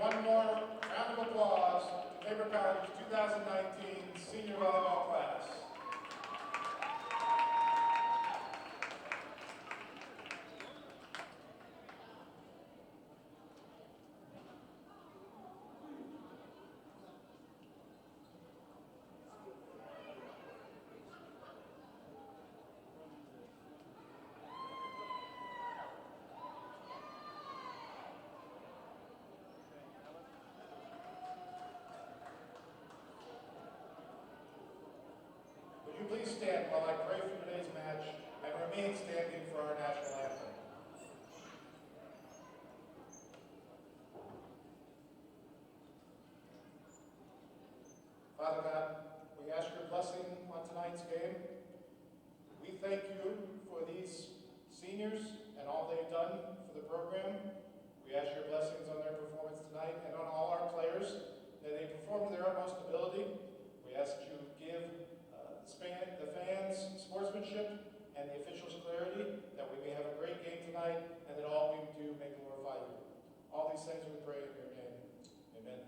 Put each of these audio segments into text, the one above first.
one more round of applause to Tabor College 2019 senior volleyball class. Would you please stand while I pray for today's match and remain standing for our national anthem. Father God, we ask your blessing on tonight's game. We thank you for these seniors and all they've done for the program. We ask your blessings on their performance tonight and on all our players, that they perform to their utmost ability. We ask that you give the fans sportsmanship and the officials clarity, that we may have a great game tonight, and that all we do may glorify you. All these things we pray in your name. Amen.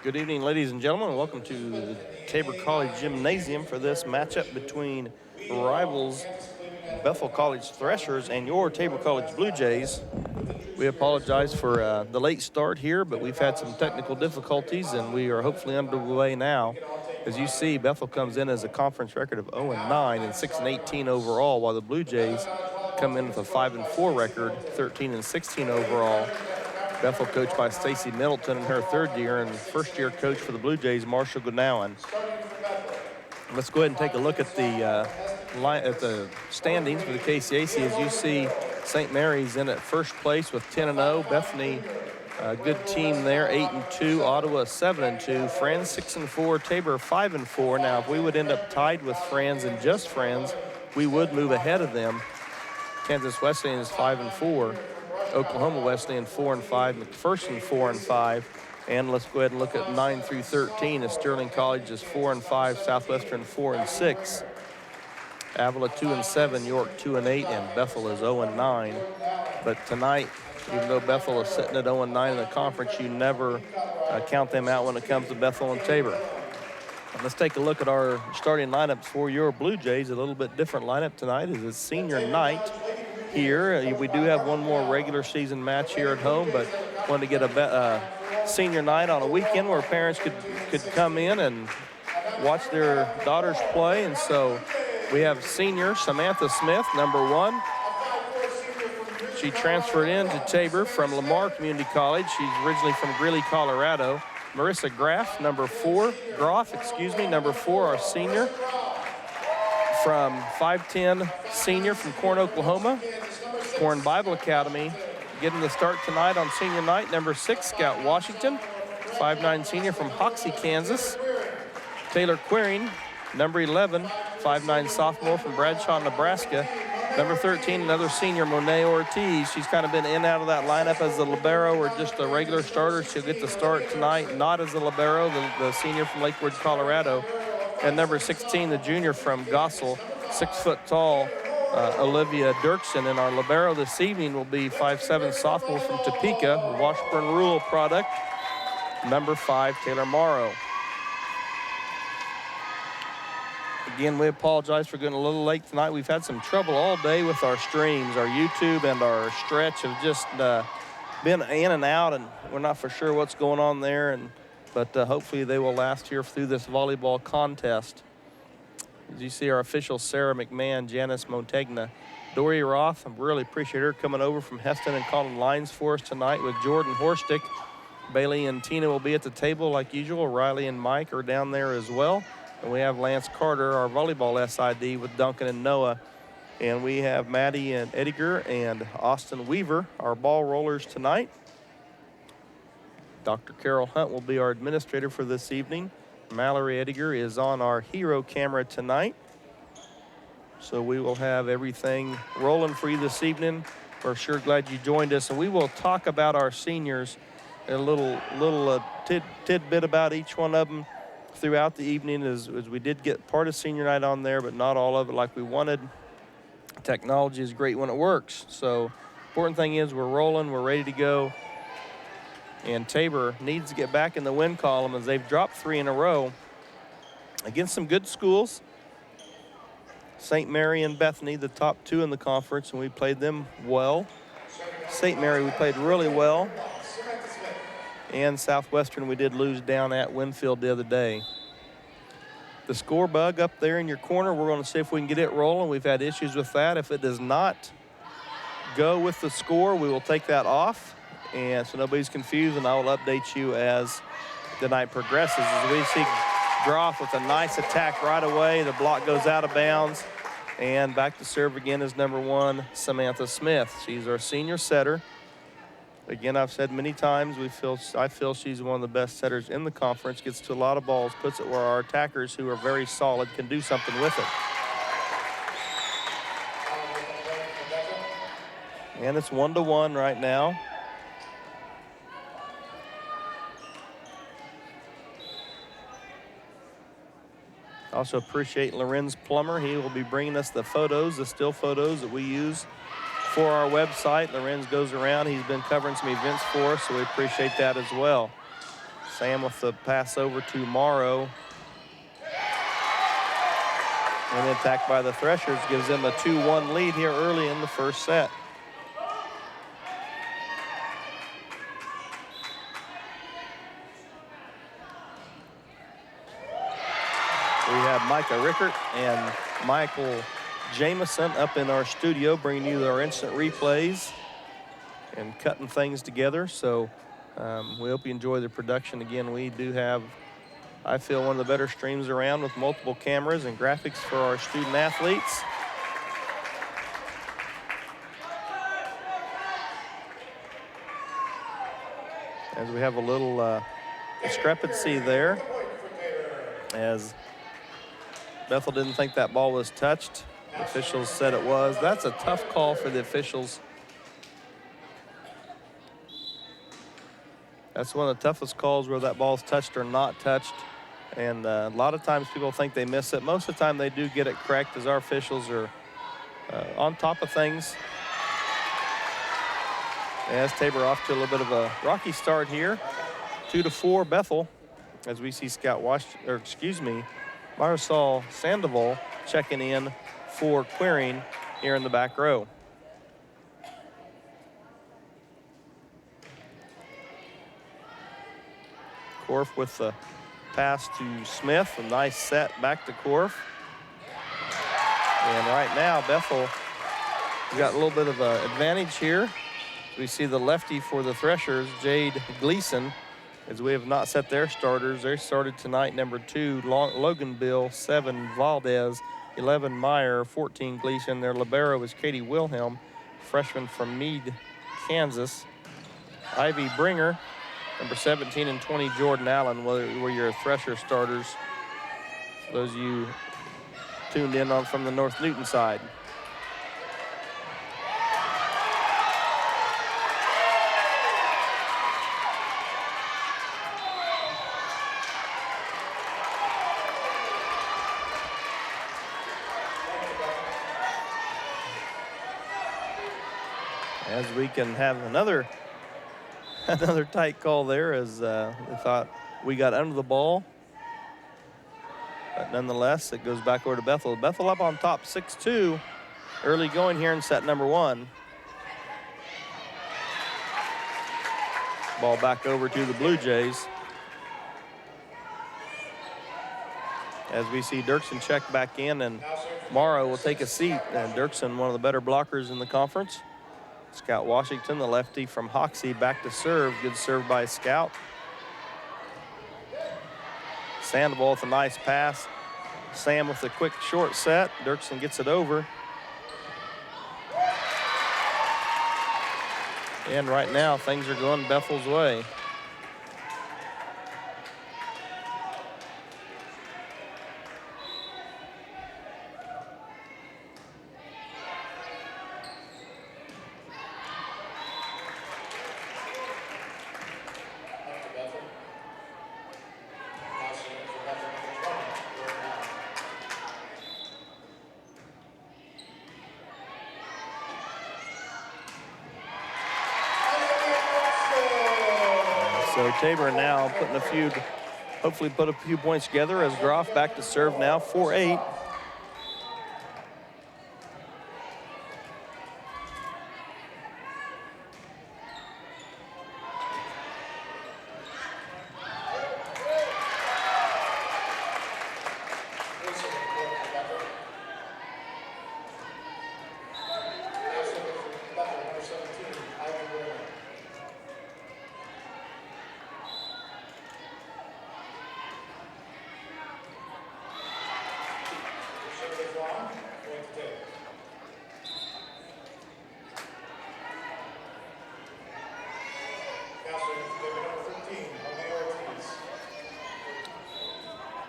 Good evening, ladies and gentlemen. Welcome to the Tabor College Gymnasium for this matchup between rivals Bethel College Threshers and your Tabor College Blue Jays. We apologize for the late start here, but we've had some technical difficulties, and we are hopefully underway now. As you see, Bethel comes in as a conference record of 0-9 and 6-18 overall, while the Blue Jays come in with a 5-4 record, 13-16 overall. Bethel coached by Stacy Middleton in her third year, and first-year coach for the Blue Jays, Marshall Goodnowen. Let's go ahead and take a look at the standings for the KCAC. As you see, St. Mary's in at first place with 10-0. Bethany, a good team there, 8-2. Ottawa, 7-2. Friends, 6-4. Tabor, 5-4. Now, if we would end up tied with Friends and just Friends, we would move ahead of them. Kansas Wesleyan is 5-4. Oklahoma Wesleyan 4-5, McPherson 4-5, and let's go ahead and look at 9 through 13. As Sterling College is 4-5, Southwestern 4-6, Avila 2-7, York 2-8, and Bethel is 0-9. But tonight, even though Bethel is sitting at 0-9 in the conference, you never count them out when it comes to Bethel and Tabor. And let's take a look at our starting lineups for your Blue Jays. A little bit different lineup tonight as it's senior night here. We do have one more regular season match here at home, but wanted to get a senior night on a weekend where parents could come in and watch their daughters play. And so we have senior Samantha Smith, number 1. She transferred in to Tabor from Lamar Community College. She's originally from Greeley, Colorado. Marissa Groff, number 4, number 4, our senior. From 5'10", senior from Corn, Oklahoma. Corn Bible Academy getting the start tonight on senior night. Number 6, Scout Washington, 5'9", senior from Hoxie, Kansas. Taylor Queering, number 11, 5'9", sophomore from Bradshaw, Nebraska. Number 13, another senior, Monet Ortiz. She's kind of been in and out of that lineup as a libero or just a regular starter. She'll get the start tonight, not as a libero, the senior from Lakewood, Colorado. And number 16, the junior from Gossel, 6 foot tall, Olivia Dirksen. And our libero this evening will be 5'7" sophomore from Topeka, Washburn Rural product, number 5, Taylor Morrow. Again, we apologize for getting a little late tonight. We've had some trouble all day with our streams. Our YouTube and our stretch have just been in and out, and we're not for sure what's going on there. But hopefully they will last here through this volleyball contest. As you see, our officials, Sarah McMahon, Janice Montegna, Dory Roth. I really appreciate her coming over from Heston and calling lines for us tonight with Jordan Horstick. Bailey and Tina will be at the table like usual. Riley and Mike are down there as well. And we have Lance Carter, our volleyball SID, with Duncan and Noah. And we have Maddie and Ediger and Austin Weaver, our ball rollers tonight. Dr. Carol Hunt will be our administrator for this evening. Mallory Ediger is on our hero camera tonight. So we will have everything rolling for you this evening. We're sure glad you joined us. And we will talk about our seniors, a little tidbit about each one of them throughout the evening, as we did get part of senior night on there, but not all of it like we wanted. Technology is great when it works. So important thing is we're rolling, we're ready to go. And Tabor needs to get back in the win column as they've dropped 3 in a row against some good schools. St. Mary and Bethany, the top 2 in the conference, and we played them well. St. Mary, we played really well. And Southwestern, we did lose down at Winfield the other day. The score bug up there in your corner, we're going to see if we can get it rolling. We've had issues with that. If it does not go with the score, we will take that off. And so nobody's confused, and I will update you as the night progresses. As we see Groff with a nice attack right away. The block goes out of bounds. And back to serve again is number 1, Samantha Smith. She's our senior setter. Again, I've said many times, I feel she's one of the best setters in the conference, gets to a lot of balls, puts it where our attackers, who are very solid, can do something with it. And it's 1-1 right now. Also appreciate Lorenz Plummer. He will be bringing us the photos, the still photos that we use for our website. Lorenz goes around. He's been covering some events for us, so we appreciate that as well. Sam with the pass over to Morrow. And the attack by the Threshers gives them a 2-1 lead here early in the first set. We have Micah Rickert and Michael Jameson up in our studio, bringing you our instant replays and cutting things together. So we hope you enjoy the production. Again, we do have, I feel, one of the better streams around with multiple cameras and graphics for our student athletes. As we have a little discrepancy there, as Bethel didn't think that ball was touched. The officials said it was. That's a tough call for the officials. That's one of the toughest calls, where that ball's touched or not touched. And a lot of times people think they miss it. Most of the time they do get it correct, as our officials are on top of things. As Tabor off to a little bit of a rocky start here. 2-4 Bethel, as we see Marisol Sandoval checking in for Quiring here in the back row. Korf with the pass to Smith. A nice set back to Korf. And right now, Bethel got a little bit of an advantage here. We see the lefty for the Threshers, Jade Gleason, as we have not set their starters. They started tonight, number 2, Logan Bill, 7, Valdez, 11, Meyer, 14, Gleason. Their libero is Katie Wilhelm, freshman from Meade, Kansas. Ivy Bringer, number 17, and 20, Jordan Allen, were your Thresher starters. For those of you tuned in on from the North Newton side. As we can have another tight call there, as they thought we got under the ball. But nonetheless, it goes back over to Bethel. Bethel up on top 6-2. Early going here in set number 1. Ball back over to the Blue Jays. As we see Dirksen check back in, and Morrow will take a seat. And Dirksen, one of the better blockers in the conference. Scout Washington, the lefty from Hoxie, back to serve. Good serve by Scout. Sandoval with a nice pass. Sam with a quick short set. Dirksen gets it over. And right now, things are going Bethel's way. So Tabor now putting hopefully put a few points together as Groff back to serve now, 4-8.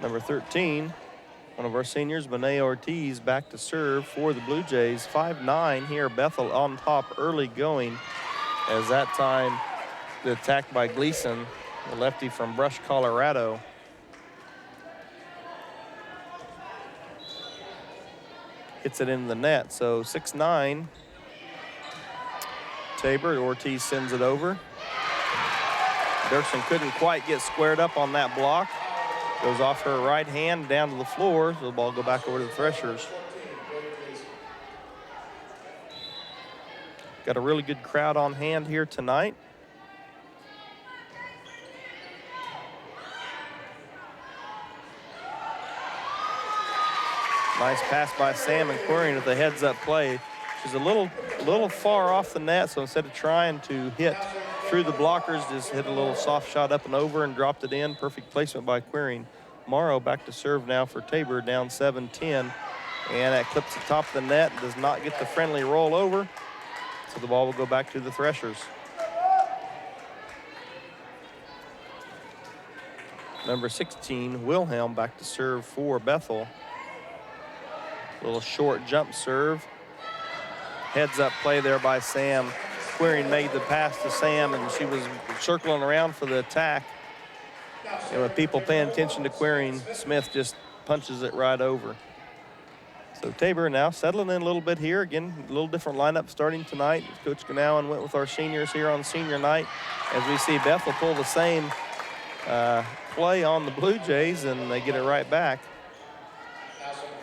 Number 13, one of our seniors, Benet Ortiz, back to serve for the Blue Jays. 5-9 here, Bethel on top early going. As that time, the attack by Gleason, the lefty from Brush, Colorado. Hits it into the net, so 6-9. Tabor, Ortiz sends it over. Dirksen couldn't quite get squared up on that block. Goes off her right hand down to the floor. So the ball go back over to the Threshers. Got a really good crowd on hand here tonight. Nice pass by Sam and Querian with a heads-up play. She's a little far off the net, so instead of trying to hit through the blockers, just hit a little soft shot up and over and dropped it in. Perfect placement by Querian. Morrow back to serve now for Tabor, down 7-10. And that clips the top of the net, does not get the friendly roll over. So the ball will go back to the Threshers. Number 16, Wilhelm, back to serve for Bethel. Little short jump serve. Heads up play there by Sam. Querian made the pass to Sam, and she was circling around for the attack. And with people paying attention to Querian, Smith just punches it right over. So Tabor now settling in a little bit here. Again, a little different lineup starting tonight. Coach Ganawan went with our seniors here on senior night. As we see Bethel pull the same play on the Blue Jays, and they get it right back.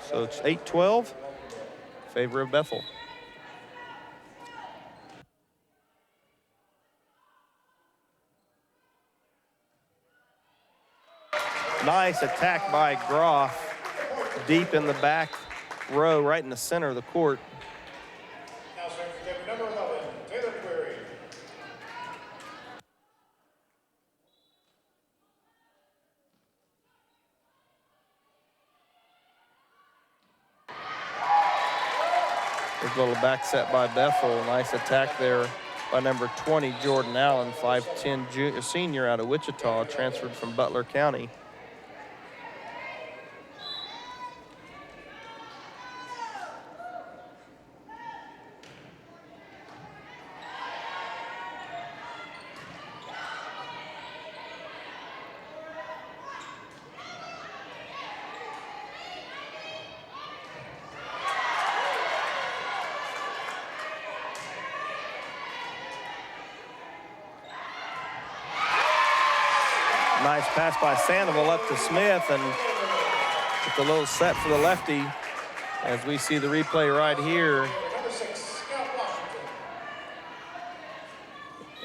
So it's 8-12 in favor of Bethel. Nice attack by Groff, deep in the back row, right in the center of the court. Now serving for number 11, Taylor Querian. There's a little back set by Bethel. Nice attack there by number 20, Jordan Allen, 5'10" senior out of Wichita, transferred from Butler County. nice pass by Sandoval up to Smith, and with a little set for the lefty, as we see the replay right here.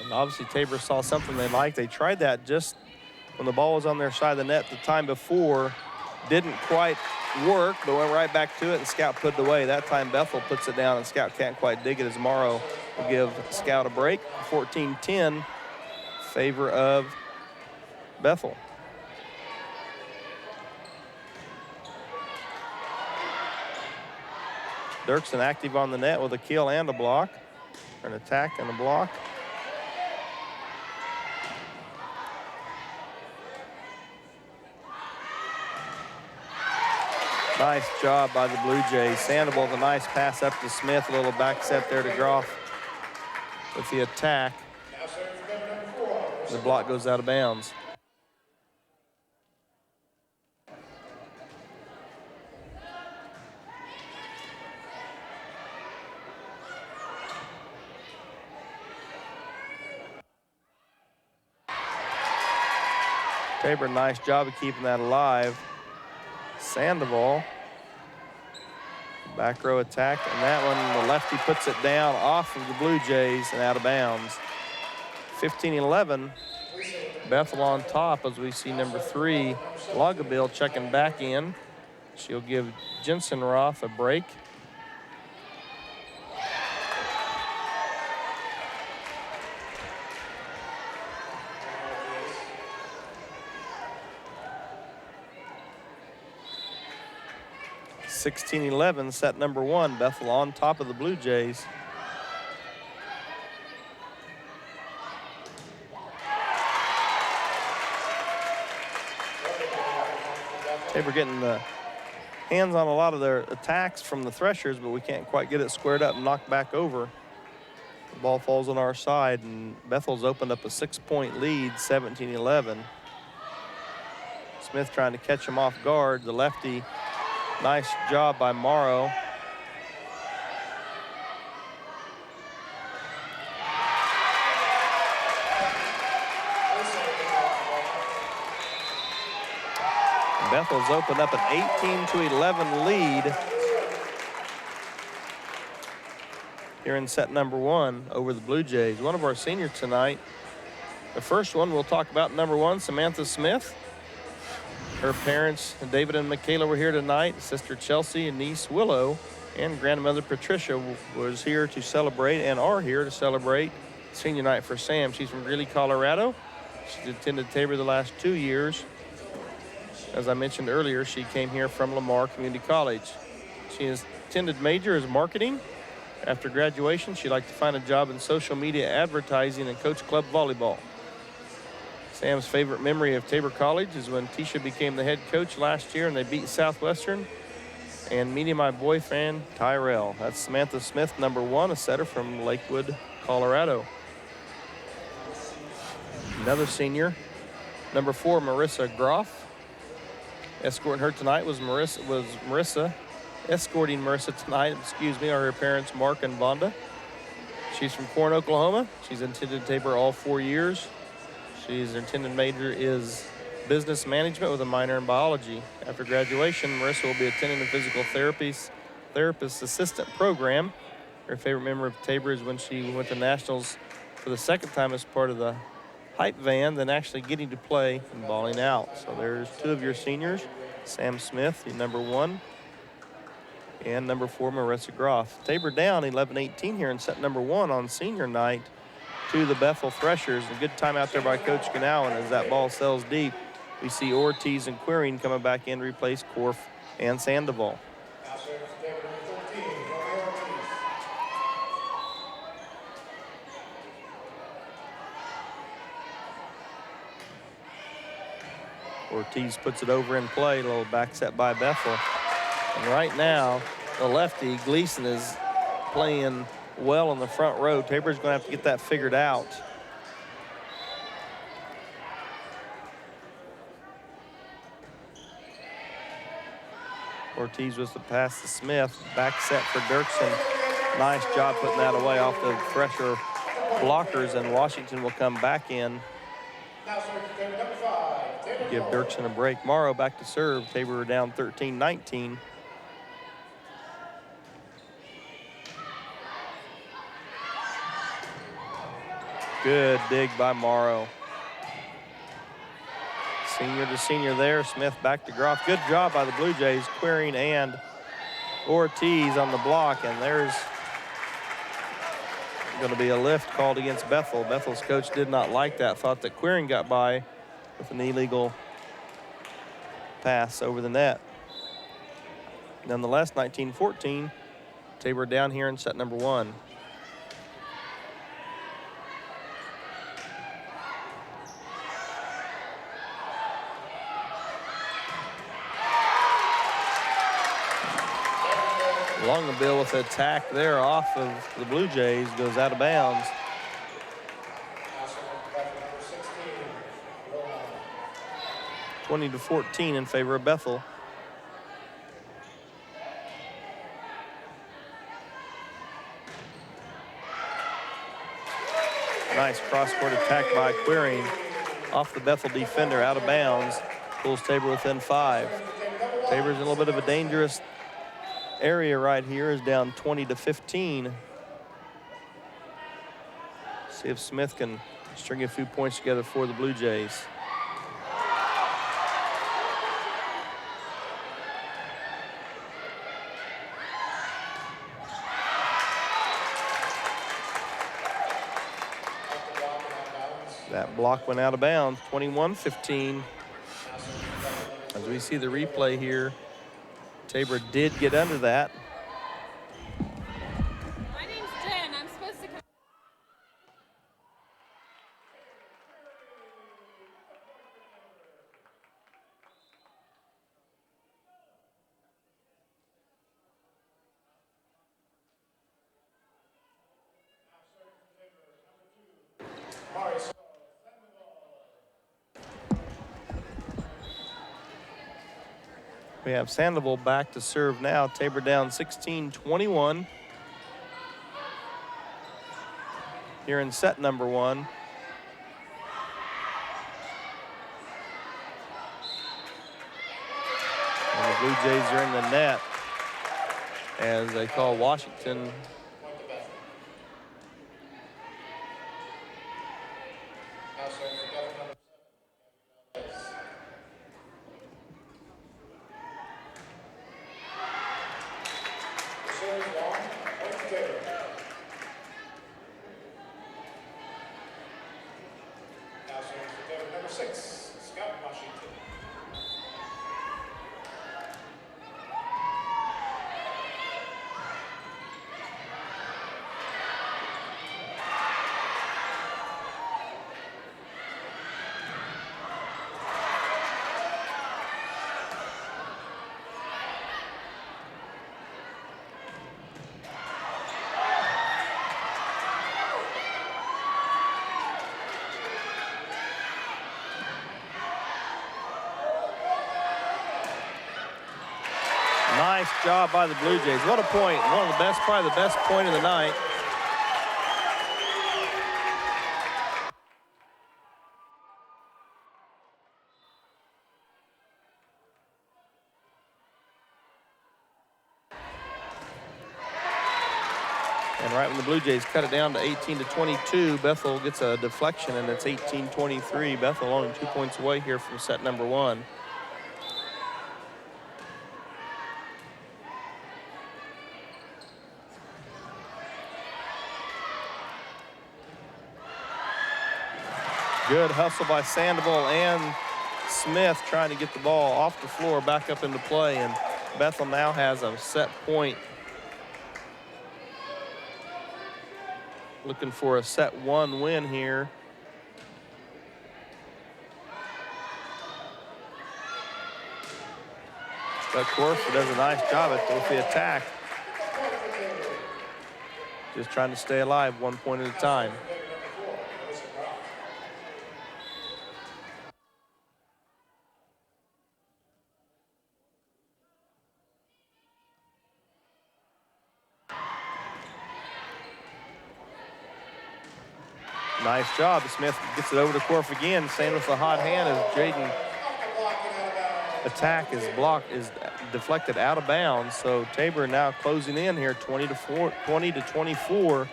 And obviously Tabor saw something they liked. They tried that just when the ball was on their side of the net the time before. Didn't quite work, but went right back to it, and Scout put it away. That time Bethel puts it down, and Scout can't quite dig it, as Morrow will give Scout a break. 14-10, favor of Bethel. Dirksen active on the net with a kill and a block, or an attack and a block. Nice job by the Blue Jays. Sandoval with a nice pass up to Smith, a little back set there to Groff with the attack. The block goes out of bounds. Tabor, nice job of keeping that alive. Sandoval, back row attack, and that one, the lefty puts it down off of the Blue Jays and out of bounds. 15-11, Bethel on top as we see number 3, Lagabil checking back in. She'll give Jensen Roth a break. (16-11), set number 1, Bethel on top of the Blue Jays. Tabor getting the hands on a lot of their attacks from the Threshers, but we can't quite get it squared up and knocked back over. The ball falls on our side, and Bethel's opened up a 6-point lead, 17-11. Smith trying to catch him off guard. The lefty, nice job by Morrow. Bethel's opened up an 18-11 lead here in set number 1 over the Blue Jays. One of our seniors tonight. The first one we'll talk about, number 1, Samantha Smith. Her parents, David and Michaela, were here tonight. Sister Chelsea and niece Willow and grandmother Patricia was here to celebrate, and are here to celebrate senior night for Sam. She's from Greeley, Colorado. She's attended Tabor the last 2 years. As I mentioned earlier, she came here from Lamar Community College. She has intended major as marketing. After graduation, she'd like to find a job in social media advertising and coach club volleyball. Sam's favorite memory of Tabor College is when Tisha became the head coach last year and they beat Southwestern, and meeting my boyfriend, Tyrell. That's Samantha Smith, number 1, a setter from Lakewood, Colorado. Another senior, number 4, Marissa Groff. Escorting her tonight was Marissa. Escorting Marissa tonight, are her parents, Mark and Vonda. She's from Corn, Oklahoma. She's attended Tabor all 4 years. Her intended major is business management with a minor in biology. After graduation, Marissa will be attending the physical therapist assistant program. Her favorite memory of Tabor is when she went to nationals for the 2nd time as part of the hype van, then actually getting to play and balling out. So there's 2 of your seniors, Sam Smith, number 1, and number 4, Marissa Groff. Tabor down 11-18 here in set number 1 on senior night to the Bethel Threshers. A good time out there by Coach Ganawan as that ball sails deep. We see Ortiz and Quirin coming back in to replace Korf and Sandoval. Ortiz puts it over in play, a little back set by Bethel. And right now, the lefty, Gleason, is playing well on the front row. Tabor's going to have to get that figured out. Ortiz was the pass to Smith. Back set for Dirksen. Nice job putting that away off the Thresher blockers, and Washington will come back in. Now, sir, number 5. Give Dirksen a break. Morrow back to serve. Tabor are down 13-19. Good dig by Morrow. Senior to senior there. Smith back to Groff. Good job by the Blue Jays. Quiring and Ortiz on the block, and there's going to be a lift called against Bethel. Bethel's coach did not like that, thought that Quiring got by with an illegal pass over the net. Nonetheless, 19-14, Tabor down here in set number 1. Longabill with an attack there off of the Blue Jays, goes out of bounds. Number 20-14 in favor of Bethel. Nice cross-court attack by Quiring. Off the Bethel defender, out of bounds. Pulls Tabor within 5. Tabor's in a little bit of a dangerous area right here, is down 20-15. See if Smith can string a few points together for the Blue Jays. That block went out of bounds, 21-15. As we see the replay here, Tabor did get under that. My name's Jen. I'm supposed to come. We have Sandoval back to serve now. Tabor down 16-21. Here in set number 1. And the Blue Jays are in the net as they call Washington. Nice job by the Blue Jays. What a point. One of the best, probably the best point of the night. And right when the Blue Jays cut it down to 18-22, Bethel gets a deflection, and it's 18-23. Bethel only 2 points away here from set number 1. Good hustle by Sandoval and Smith trying to get the ball off the floor back up into play, and Bethel now has a set point. Looking for a set 1 win here. But Corford does a nice job with the attack. Just trying to stay alive 1 point at a time. Nice job. Smith gets it over to Corf again. Staying with the hot hand is Jaden attack is blocked, is deflected out of bounds. So Tabor now closing in here 20 to 24.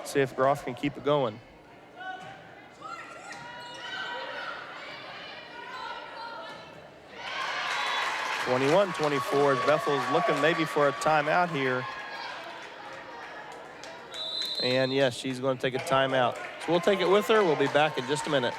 See if Groff can keep it going. (21-24) as Bethel's looking maybe for a timeout here. And yes, she's going to take a timeout. So we'll take it with her. We'll be back in just a minute.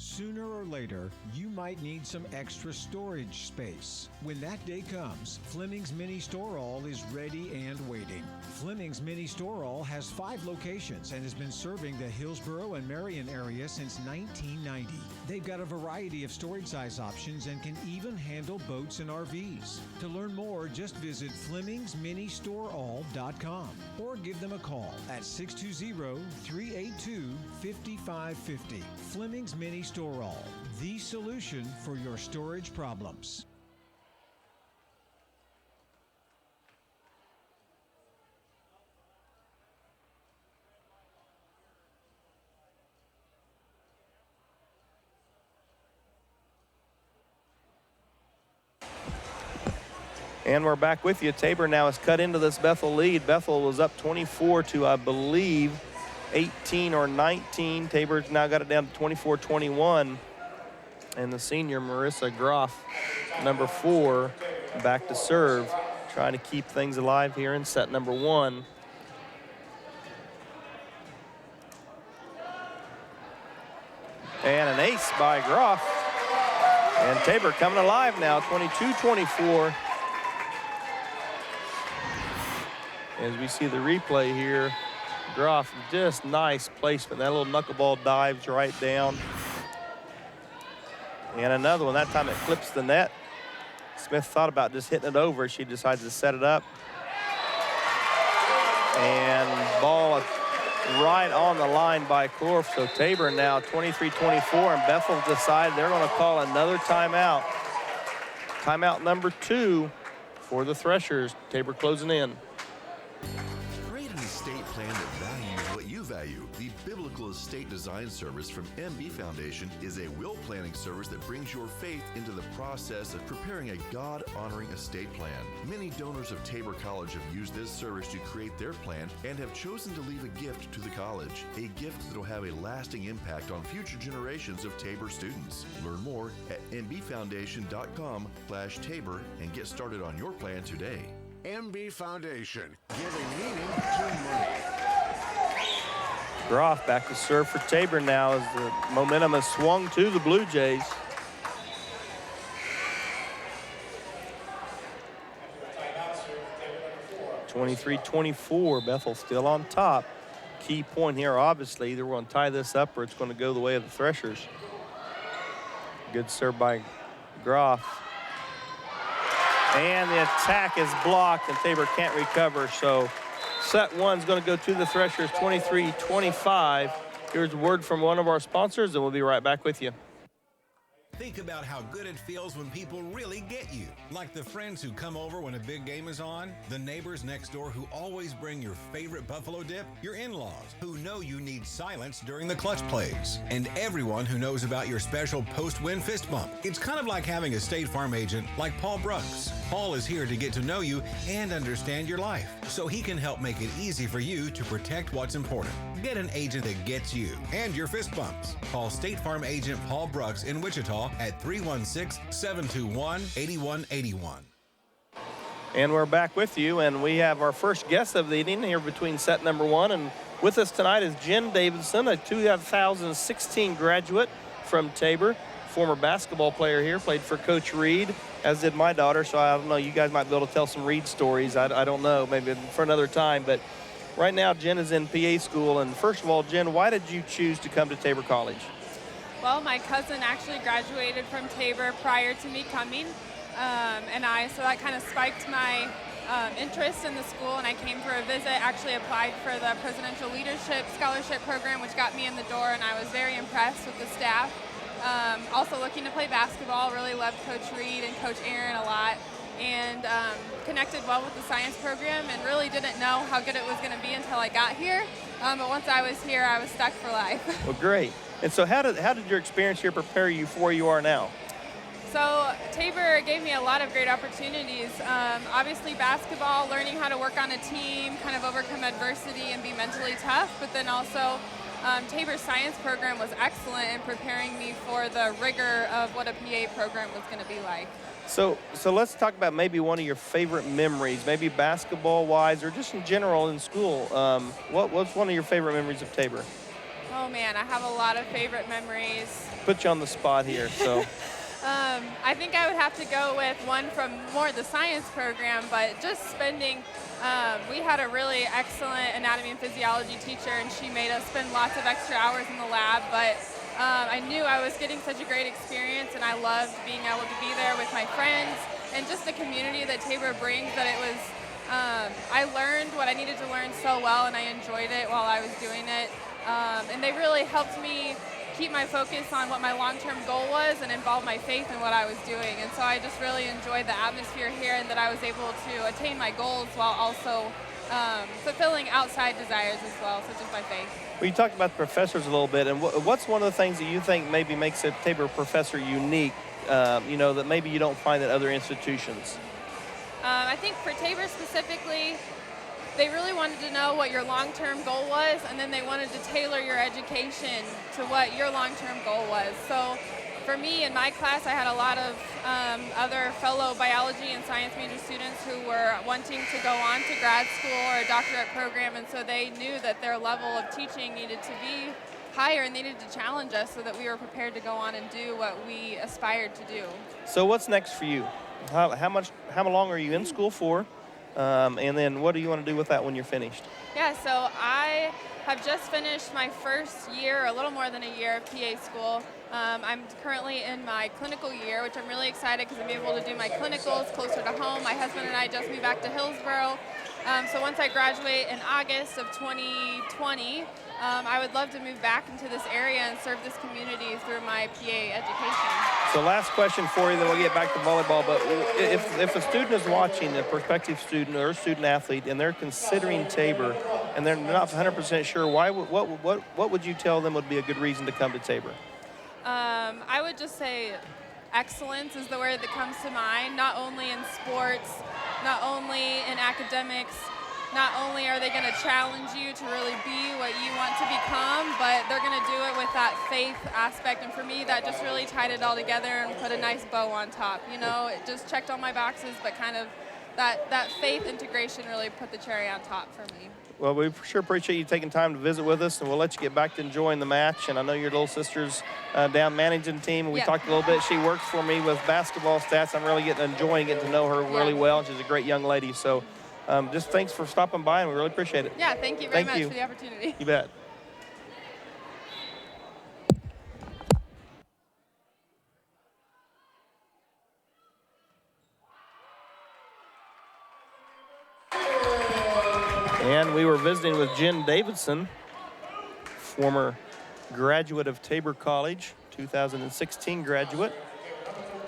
Sooner or later, you might need some extra storage space. When that day comes, Fleming's Mini Store-All is ready and waiting. Fleming's Mini Store-All has 5 locations and has been serving the Hillsborough and Marion area since 1990. They've got a variety of storage size options and can even handle boats and RVs. To learn more, just visit FlemingsMiniStoreAll.com or give them a call at 620-382-5550. Fleming's Mini Store-All, the solution for your storage problems. And we're back with you. Tabor now has cut into this Bethel lead. Bethel was up 24 to, I believe, 18 or 19. Tabor's now got it down to 24-21. And the senior, Marissa Groff, number 4, back to serve, trying to keep things alive here in set number 1. And an ace by Groff. And Tabor coming alive now, 22-24. As we see the replay here, Groff, just nice placement. That little knuckleball dives right down. And another one, that time it clips the net. Smith thought about just hitting it over. She decides to set it up. And ball right on the line by Korf. So Tabor now 23-24, and Bethel decided they're going to call another timeout. Timeout number 2 for the Threshers. Tabor closing in. Create an estate plan that values what you value. The Biblical Estate Design Service from MB Foundation is a will planning service that brings your faith into the process of preparing a God-honoring estate plan. Many donors of Tabor College have used this service to create their plan and have chosen to leave a gift to the college, a gift that will have a lasting impact on future generations of Tabor students. Learn more at mbfoundation.com/Tabor and get started on your plan today. MB Foundation, giving meaning to money. Groff back to serve for Tabor now as the momentum has swung to the Blue Jays. Timeout, 23-24, Bethel still on top. Key point here, obviously, either we're going to tie this up or it's going to go the way of the Threshers. Good serve by Groff. And the attack is blocked, and Tabor can't recover. So set 1's going to go to the Threshers, 23-25. Here's a word from one of our sponsors, and we'll be right back with you. Think about how good it feels when people really get you. Like the friends who come over when a big game is on, the neighbors next door who always bring your favorite buffalo dip, your in-laws who know you need silence during the clutch plays, and everyone who knows about your special post-win fist bump. It's kind of like having a State Farm agent like Paul Brooks. Paul is here to get to know you and understand your life, so he can help make it easy for you to protect what's important. Get an agent that gets you and your fist bumps. Call State Farm agent Paul Brooks in Wichita at 316-721-8181. And we're back with you, and we have our first guest of the evening here between set number 1. And with us tonight is Jen Davidson, a 2016 graduate from Tabor, former basketball player here, played for Coach Reed, as did my daughter. So I don't know, you guys might be able to tell some Reed stories. I don't know, maybe for another time. But right now, Jen is in PA school. And first of all, Jen, why did you choose to come to Tabor College? Well, my cousin actually graduated from Tabor prior to me coming, so that kind of spiked my interest in the school, and I came for a visit, actually applied for the Presidential Leadership Scholarship Program, which got me in the door, and I was very impressed with the staff. Also looking to play basketball, really loved Coach Reed and Coach Aaron a lot, and connected well with the science program, and really didn't know how good it was going to be until I got here. But once I was here, I was stuck for life. Well, great. And so how did your experience here prepare you for where you are now? So Tabor gave me a lot of great opportunities. Obviously basketball, learning how to work on a team, kind of overcome adversity and be mentally tough, but then also Tabor's science program was excellent in preparing me for the rigor of what a PA program was going to be like. So let's talk about maybe one of your favorite memories, maybe basketball-wise or just in general in school. What's one of your favorite memories of Tabor? Oh man, I have a lot of favorite memories. Put you on the spot here, so. I think I would have to go with one from more the science program, but just spending, we had a really excellent anatomy and physiology teacher, and she made us spend lots of extra hours in the lab, but I knew I was getting such a great experience, and I loved being able to be there with my friends, and just the community that Tabor brings, that it was, I learned what I needed to learn so well, and I enjoyed it while I was doing it, and they really helped me keep my focus on what my long-term goal was and involve my faith in what I was doing. And so I just really enjoyed the atmosphere here, and that I was able to attain my goals while also fulfilling outside desires as well, such as my faith. Well, you talked about the professors a little bit, and what's one of the things that you think maybe makes a Tabor professor unique, that maybe you don't find at other institutions? I think for Tabor specifically, they really wanted to know what your long-term goal was, and then they wanted to tailor your education to what your long-term goal was. So for me, in my class, I had a lot of other fellow biology and science major students who were wanting to go on to grad school or a doctorate program, and so they knew that their level of teaching needed to be higher and needed to challenge us so that we were prepared to go on and do what we aspired to do. So what's next for you? How long are you in school for? And then what do you want to do with that when you're finished? Yeah, so I have just finished my first year, a little more than a year of PA school. I'm currently in my clinical year, which I'm really excited because I'm able to do my clinicals closer to home. My husband and I just moved back to Hillsboro. So once I graduate in August of 2020, I would love to move back into this area and serve this community through my PA education. So last question for you, then we'll get back to volleyball. But if a student is watching, a prospective student or a student athlete, and they're considering Tabor, and they're not 100% sure, what would you tell them would be a good reason to come to Tabor? I would just say excellence is the word that comes to mind, not only in sports, not only in academics. Not only are they going to challenge you to really be what you want to become, but they're going to do it with that faith aspect. And for me, that just really tied it all together and put a nice bow on top. It just checked all my boxes, but kind of that faith integration really put the cherry on top for me. Well, we sure appreciate you taking time to visit with us, and we'll let you get back to enjoying the match. And I know your little sister's down managing the team, and we talked a little bit. She works for me with basketball stats. I'm really enjoying getting to know her really well. She's a great young lady. So just thanks for stopping by, and we really appreciate it. Yeah, thank you very much for the opportunity. You bet. And we were visiting with Jen Davidson, former graduate of Tabor College, 2016 graduate.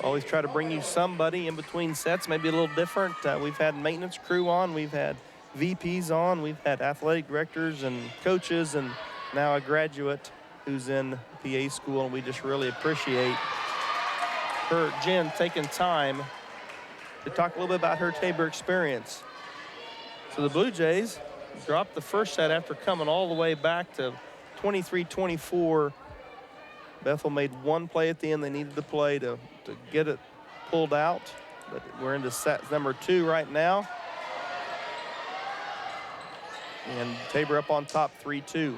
Always try to bring you somebody in between sets, maybe a little different. We've had maintenance crew on, we've had VPs on, we've had athletic directors and coaches, and now a graduate who's in PA school, and we just really appreciate her, Jen, taking time to talk a little bit about her Tabor experience. So the Blue Jays dropped the first set after coming all the way back to 23-24. Bethel made one play at the end they needed to play to get it pulled out. But we're into set number 2 right now. And Tabor up on top 3-2.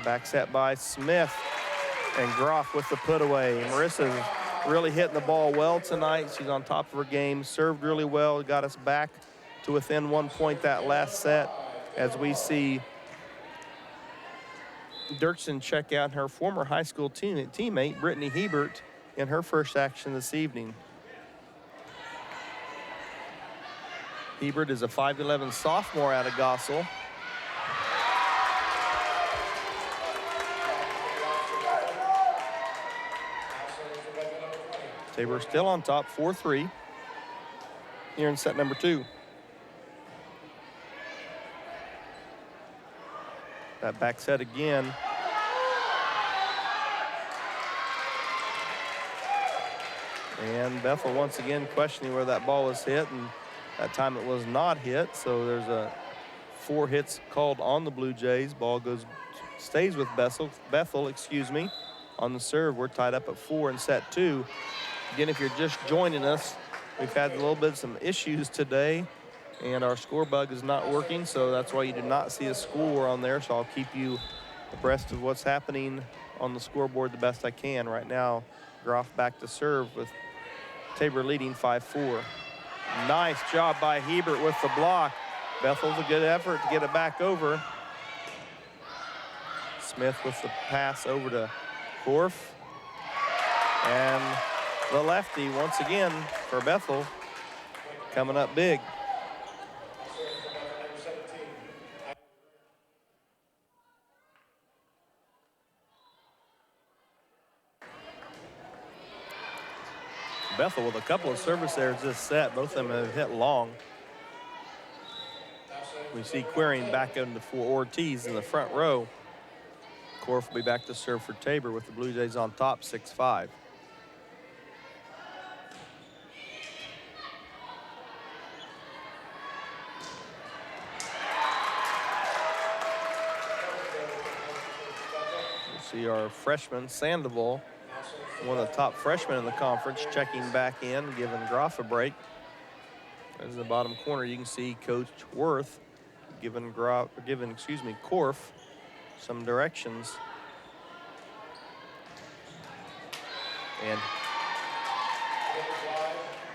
Back set by Smith and Groff with the put away. Marissa's really hitting the ball well tonight. She's on top of her game, served really well, got us back to within 1 point that last set, as we see Dirksen check out her former high school teammate, Brittany Hebert, in her first action this evening. Hebert is a 5'11" sophomore out of Gossel. Tabor still on top, 4-3, here in set number 2. That back set again. And Bethel once again questioning where that ball was hit, and that time it was not hit. So there's 4 hits called on the Blue Jays. Ball stays with Bethel, excuse me, on the serve. We're tied up at 4 in set 2. Again, if you're just joining us, we've had a little bit of some issues today, and our score bug is not working, so that's why you do not see a score on there. So I'll keep you abreast of what's happening on the scoreboard the best I can. Right now, Groff back to serve with Tabor leading 5-4. Nice job by Hebert with the block. Bethel's a good effort to get it back over. Smith with the pass over to Korf. And the lefty, once again, for Bethel, coming up big. Bethel with a couple of service errors this set. Both of them have hit long. We see Queering back into for Ortiz in the front row. Korf will be back to serve for Tabor with the Blue Jays on top, 6-5. See our freshman, Sandoval, one of the top freshmen in the conference, checking back in, giving Groff a break. As in the bottom corner, you can see Coach Worth giving Korf some directions. And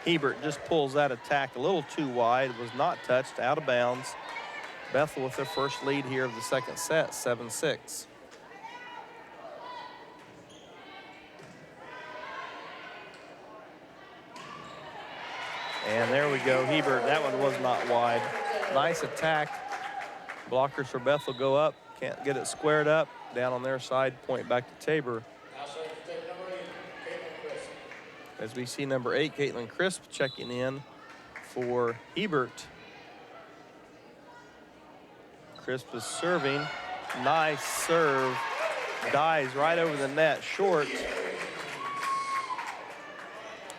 Hebert just pulls that attack a little too wide, was not touched, out of bounds. Bethel with their first lead here of the second set, 7-6. And there we go, Hebert, that one was not wide. Nice attack. Blockers for Bethel go up, can't get it squared up. Down on their side, point back to Tabor. As we see number 8, Caitlin Crisp, checking in for Hebert. Crisp is serving. Nice serve. Dives right over the net, short.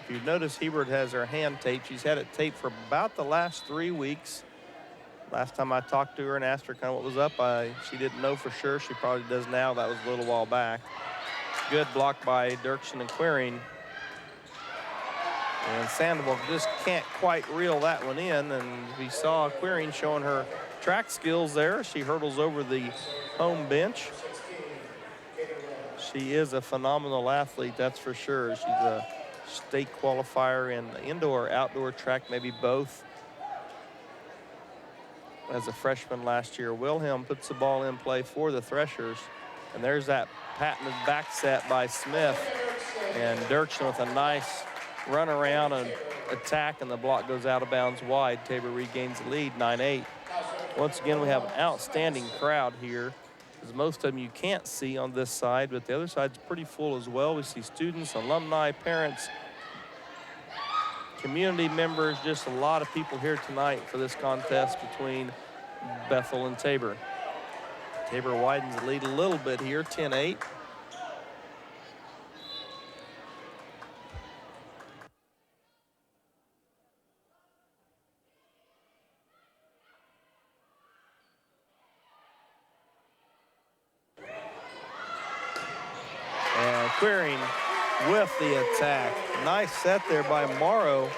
If you notice, Hebert has her hand taped. She's had it taped for about the last 3 weeks. Last time I talked to her and asked her kind of what was up, she didn't know for sure. She probably does now. That was a little while back. Good block by Dirksen and Queering. And Sandoval just can't quite reel that one in. And we saw Queering showing her track skills there. She hurdles over the home bench. She is a phenomenal athlete, that's for sure. She's a state qualifier in indoor, outdoor track, maybe both. As a freshman last year, Wilhelm puts the ball in play for the Threshers. And there's that patented back set by Smith. And Dirksen with a nice run around and attack, and the block goes out of bounds wide. Tabor regains the lead, 9-8. Once again, we have an outstanding crowd here, as most of them you can't see on this side, but the other side's pretty full as well. We see students, alumni, parents, community members, just a lot of people here tonight for this contest between Bethel and Tabor. Tabor widens the lead a little bit here, 10-8. And Queering with the attack. Nice set there by Morrow.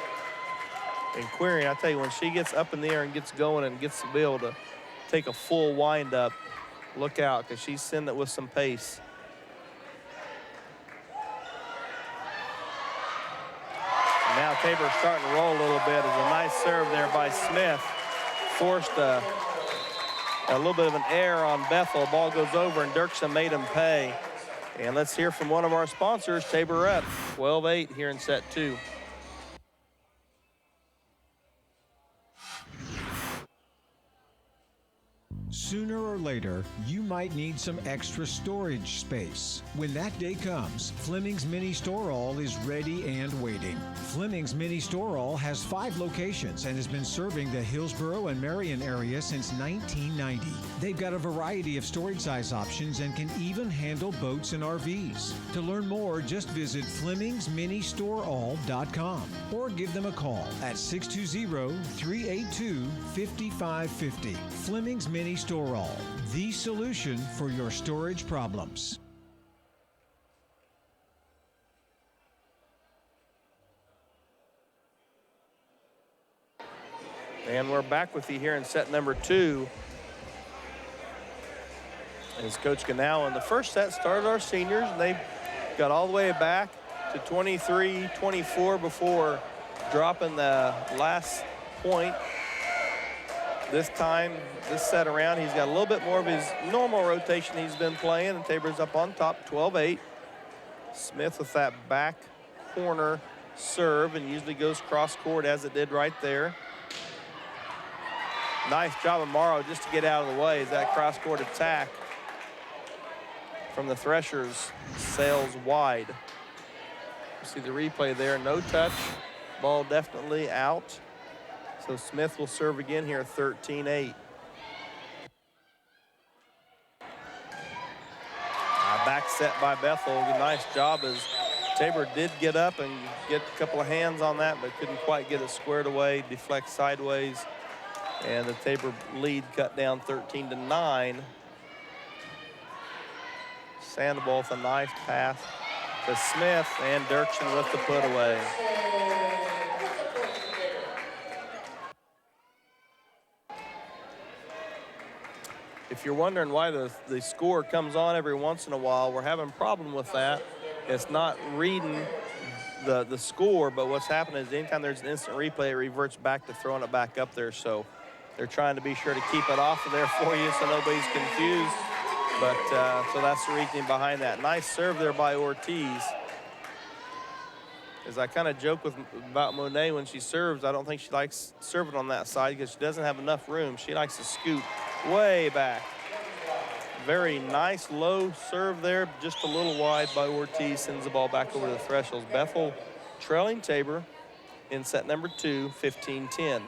And Queering, I tell you, when she gets up in the air and gets going and gets to be able to take a full wind up, look out, because she's sending it with some pace. Now Tabor's starting to roll a little bit. It's a nice serve there by Smith. Forced a little bit of an error on Bethel. Ball goes over, and Dirksen made him pay. And let's hear from one of our sponsors, Tabor Rep, 12-8 here in set 2. Sooner or later, you might need some extra storage space. When that day comes, Fleming's Mini Store All is ready and waiting. Fleming's Mini Store All has 5 locations and has been serving the Hillsborough and Marion area since 1990. They've got a variety of storage size options and can even handle boats and RVs. To learn more, just visit FlemingsMiniStoreAll.com or give them a call at 620-382-5550. Fleming's Mini Store All, the solution for your storage problems. And we're back with you here in set number 2. As Coach Canal in the first set started our seniors, and they got all the way back to 23-24 before dropping the last point. This time, this set around, he's got a little bit more of his normal rotation he's been playing, and Tabor's up on top, 12-8. Smith with that back corner serve, and usually goes cross court as it did right there. Nice job of Morrow just to get out of the way as that cross court attack from the Threshers sails wide. You see the replay there, no touch, ball definitely out. So Smith will serve again here, 13-8. Back set by Bethel. Nice job as Tabor did get up and get a couple of hands on that, but couldn't quite get it squared away, deflect sideways. And the Tabor lead cut down 13-9. Sandoval with a nice pass to Smith, and Dirksen with the put away. If you're wondering why the score comes on every once in a while, we're having a problem with that. It's not reading the score, but what's happening is anytime there's an instant replay, it reverts back to throwing it back up there. So they're trying to be sure to keep it off of there for you so nobody's confused. But so that's the reasoning behind that. Nice serve there by Ortiz. As I kind of joke about Monet when she serves, I don't think she likes serving on that side because she doesn't have enough room. She likes to scoot way back. Very nice low serve there, just a little wide by Ortiz, sends the ball back over to the thresholds. Bethel trailing Tabor in set number 2, 15-10.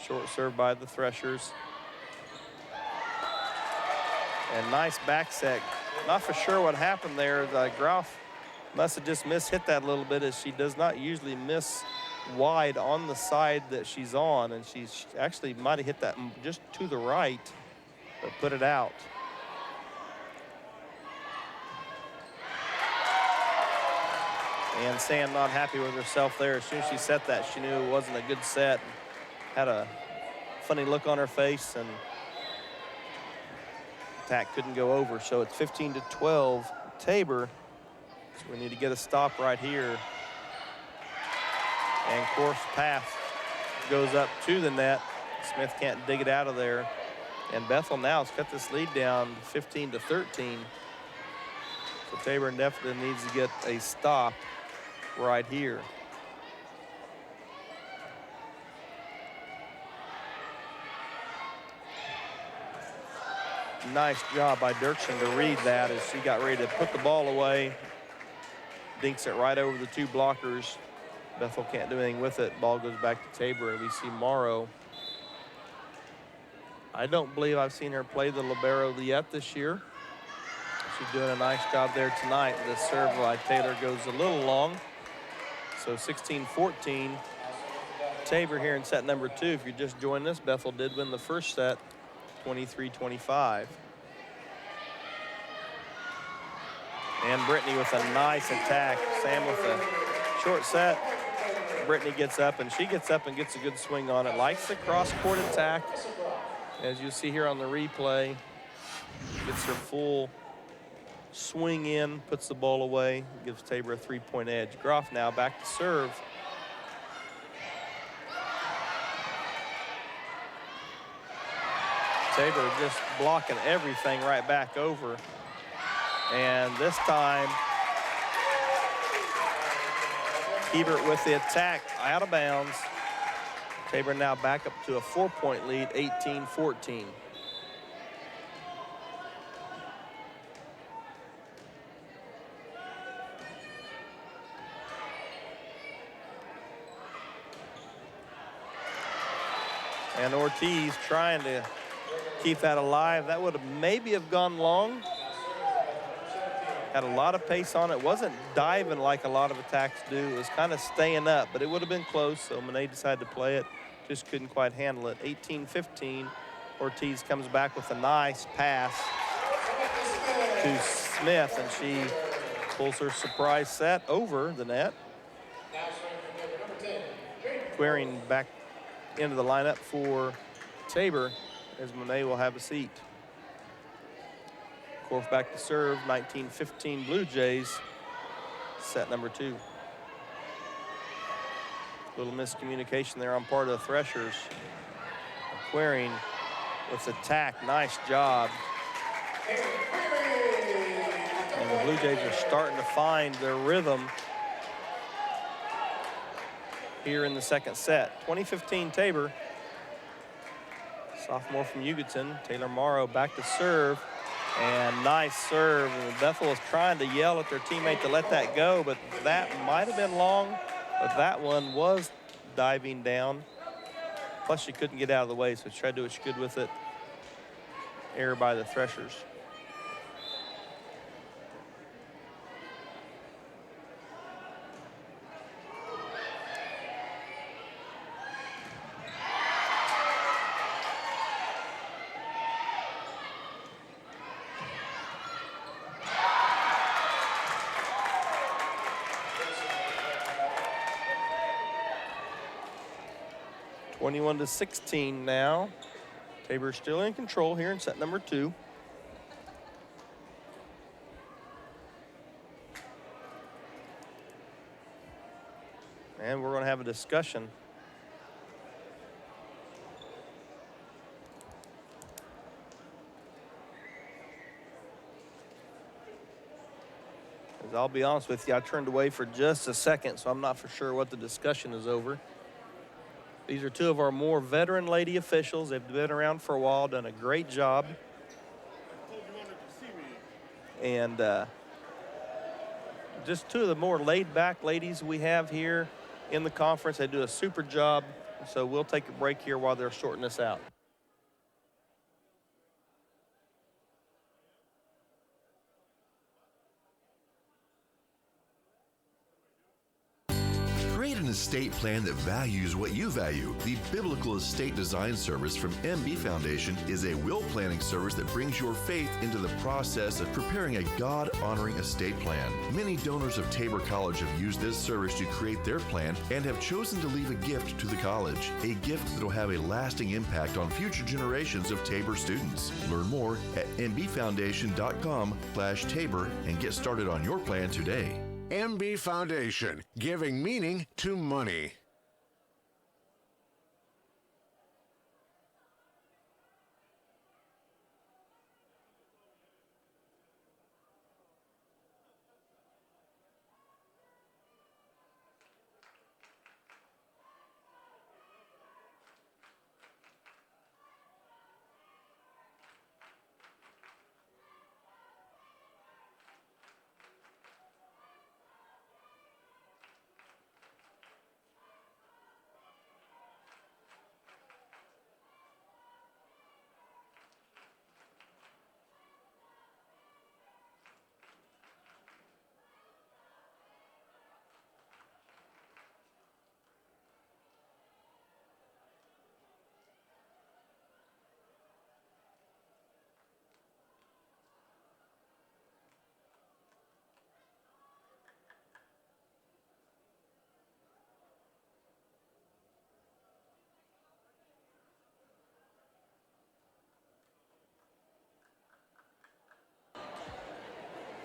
Short serve by the Threshers. And nice back set. Not for sure what happened there. Groff must have just hit that a little bit, as she does not usually miss wide on the side that she's on, and she's actually might have hit that just to the right, but put it out. And Sam not happy with herself there. As soon as she set that, she knew it wasn't a good set. Had a funny look on her face, and attack couldn't go over. So it's 15-12 Tabor. So we need to get a stop right here. And course path goes up to the net. Smith can't dig it out of there. And Bethel now has cut this lead down 15-13. So Tabor definitely needs to get a stop right here. Nice job by Dirksen to read that as she got ready to put the ball away. Dinks it right over the two blockers. Bethel can't do anything with it. Ball goes back to Tabor, and we see Morrow. I don't believe I've seen her play the libero yet this year. She's doing a nice job there tonight. The serve by Taylor goes a little long. So 16-14. Tabor here in set number 2. If you're just joining us, Bethel did win the first set, 23-25. And Brittany with a nice attack. Sam with a short set. Brittany gets up, and she gets up and gets a good swing on it. Likes the cross-court attack. As you see here on the replay, gets her full swing in, puts the ball away, gives Tabor a 3-point edge. Groff now back to serve. Tabor just blocking everything right back over. And this time, Hebert with the attack out of bounds. Tabor now back up to a 4-point lead, 18-14. And Ortiz trying to keep that alive. That would have maybe have gone long. Had a lot of pace on it. Wasn't diving like a lot of attacks do. It was kind of staying up, but it would have been close, so Monet decided to play it. Just couldn't quite handle it. 18-15. Ortiz comes back with a nice pass to Smith, and she pulls her surprise set over the net. Queering back into the lineup for Tabor as Monet will have a seat. Korf back to serve, 19-15 Blue Jays, set number 2. Little miscommunication there on part of the Threshers. Queering with attack, nice job. And the Blue Jays are starting to find their rhythm here in the second set. 20-15 Tabor. Sophomore from Hugoton, Taylor Morrow back to serve. And nice serve. And Bethel is trying to yell at their teammate to let that go, but that might have been long, but that one was diving down. Plus she couldn't get out of the way, so she tried to do what she could with it. Error by the Threshers. To 16 now. Tabor still in control here in set number 2. And we're going to have a discussion. As I'll be honest with you, I turned away for just a second, so I'm not for sure what the discussion is over. These are 2 of our more veteran lady officials. They've been around for a while, done a great job. And just 2 of the more laid-back ladies we have here in the conference. They do a super job. So we'll take a break here while they're sorting this out. Create an estate plan that values what you value. The Biblical Estate Design Service from MB Foundation is a will planning service that brings your faith into the process of preparing a God-honoring estate plan. Many donors of Tabor College have used this service to create their plan and have chosen to leave a gift to the college, a gift that will have a lasting impact on future generations of Tabor students. Learn more at mbfoundation.com/Tabor and get started on your plan today. MB Foundation, giving meaning to money.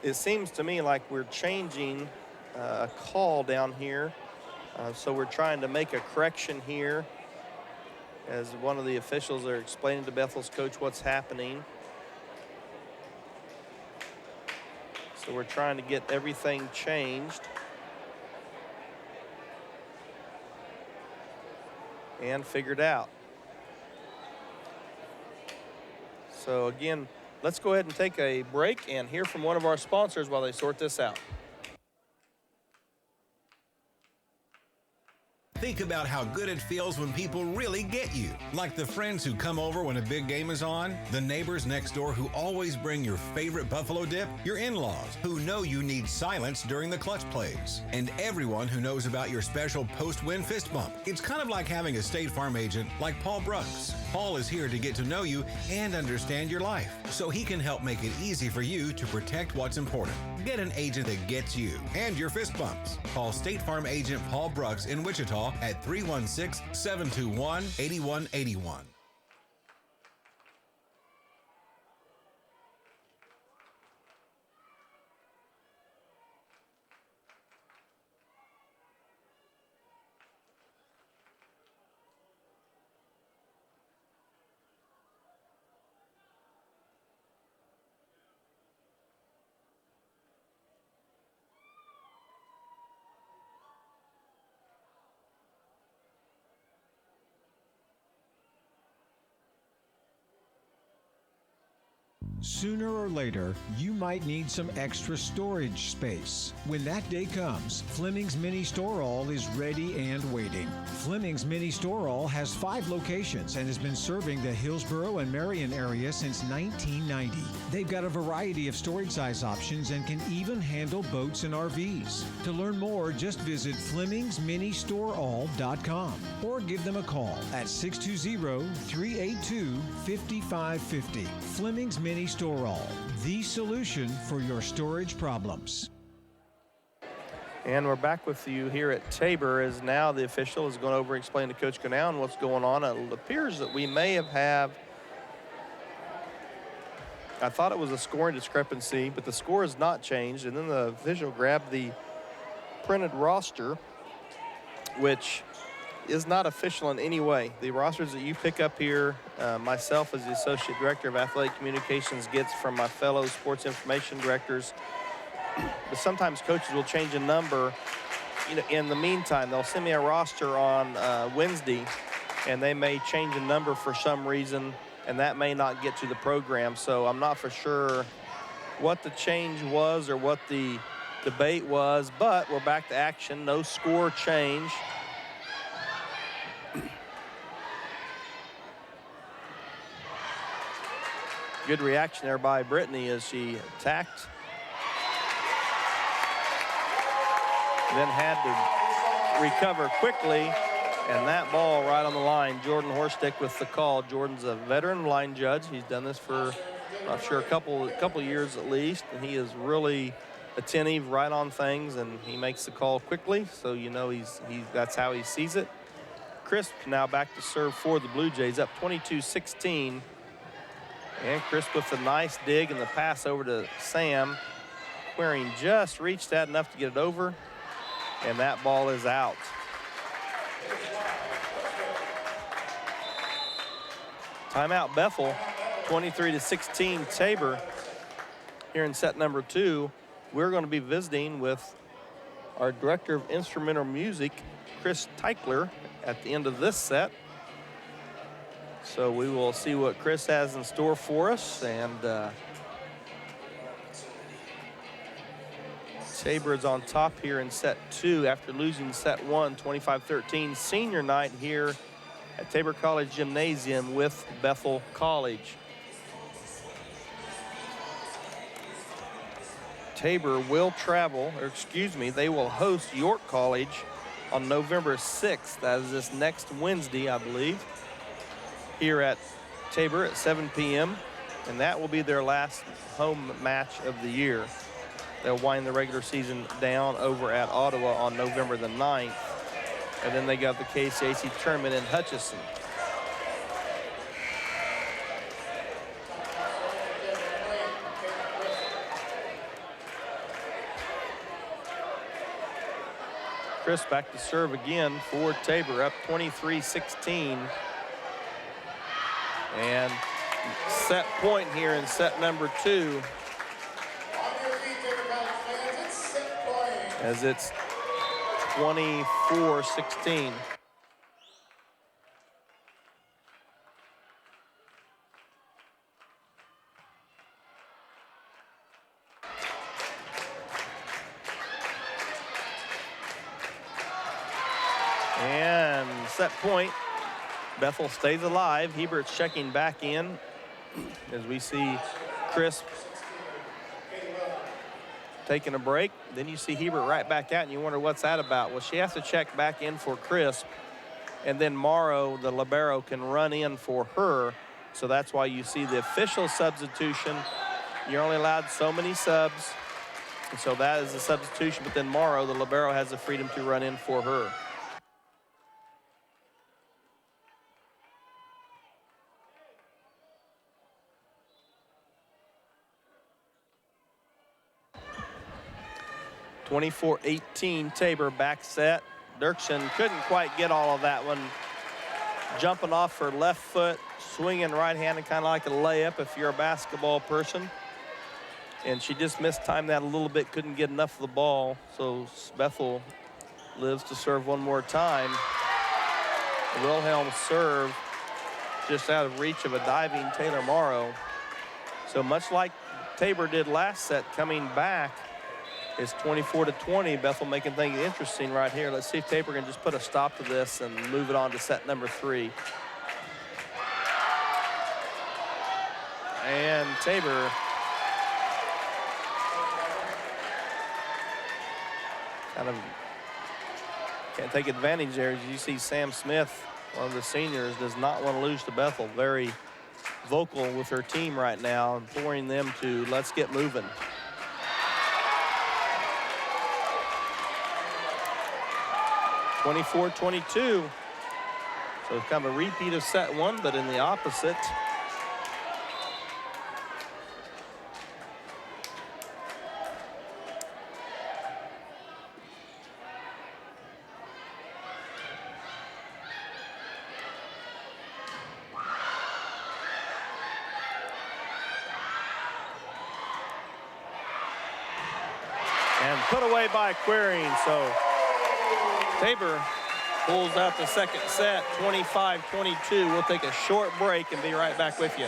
It seems to me like we're changing a call down here. So we're trying to make a correction here as one of the officials are explaining to Bethel's coach what's happening. So we're trying to get everything changed. And figured out. So again, let's go ahead and take a break and hear from one of our sponsors while they sort this out. Think about how good it feels when people really get you. Like the friends who come over when a big game is on, the neighbors next door who always bring your favorite buffalo dip, your in-laws who know you need silence during the clutch plays, and everyone who knows about your special post-win fist bump. It's kind of like having a State Farm agent like Paul Brooks. Paul is here to get to know you and understand your life, so he can help make it easy for you to protect what's important. Get an agent that gets you and your fist bumps. Call State Farm agent Paul Brooks in Wichita at 316-721-8181. Sooner or later, you might need some extra storage space. When that day comes, Fleming's Mini Store All is ready and waiting. Fleming's Mini Store All has 5 locations and has been serving the Hillsborough and Marion area since 1990. They've got a variety of storage size options and can even handle boats and RVs. To learn more, just visit FlemingsMiniStoreAll.com or give them a call at 620-382-5550. Fleming's Mini Store All, the solution for your storage problems. And we're back with you here at Tabor as now the official is going over and explain to Coach Ganown what's going on. It appears that we may have I thought it was a scoring discrepancy, but the score has not changed. And then the official grabbed the printed roster, which is not official in any way. The rosters that you pick up here, myself as the Associate Director of Athletic Communications gets from my fellow sports information directors. But sometimes coaches will change a number. You know, in the meantime, they'll send me a roster on Wednesday, and they may change a number for some reason, and that may not get to the program. So I'm not for sure what the change was or what the debate was, but we're back to action. No score change. Good reaction there by Brittany as she attacked. Then had to recover quickly, and that ball right on the line. Jordan Horstick with the call. Jordan's a veteran line judge. He's done this for, I'm sure, a couple years at least, and he is really attentive, right on things, and he makes the call quickly, so you know that's how he sees it. Crisp now back to serve for the Blue Jays, up 22-16. And Crisp with a nice dig and the pass over to Sam. Queering just reached that enough to get it over, and that ball is out. Timeout Bethel, 23-16 Tabor. Here in set number 2, we're going to be visiting with our Director of Instrumental Music, Chris Teichler, at the end of this set. So we will see what Chris has in store for us. And Tabor is on top here in set 2 after losing set 1, 25-13. Senior night here at Tabor College Gymnasium with Bethel College. Tabor will travel, or excuse me, they will host York College on November 6th. That is this next Wednesday, I believe, here at Tabor at 7 p.m. And that will be their last home match of the year. They'll wind the regular season down over at Ottawa on November the 9th. And then they got the KCAC tournament in Hutchinson. Chris back to serve again for Tabor, up 23-16. And set point here in set number 2. As it's 24-16. And set point. Bethel stays alive. Hebert's checking back in as we see Chris taking a break. Then you see Hebert right back out, and you wonder what's that about. Well, she has to check back in for Crisp, and then Morrow, the libero, can run in for her. So that's why you see the official substitution. You're only allowed so many subs, and so that is the substitution. But then Morrow, the libero, has the freedom to run in for her. (24-18) Tabor back set. Dirksen couldn't quite get all of that one. Jumping off her left foot, swinging right-handed, kind of like a layup if you're a basketball person. And she just mistimed that a little bit, couldn't get enough of the ball. So Bethel lives to serve one more time. Wilhelm serve just out of reach of a diving Taylor Morrow. So much like Tabor did last set, coming back, it's 24-20. Bethel making things interesting right here. Let's see if Tabor can just put a stop to this and move it on to set number 3. And Tabor kind of can't take advantage there. As you see Sam Smith, one of the seniors, does not want to lose to Bethel. Very vocal with her team right now, imploring them to let's get moving. (24-22). So it's kind of a repeat of set 1, but in the opposite. And put away by Queering. So Tabor pulls out the second set, 25-22. We'll take a short break and be right back with you.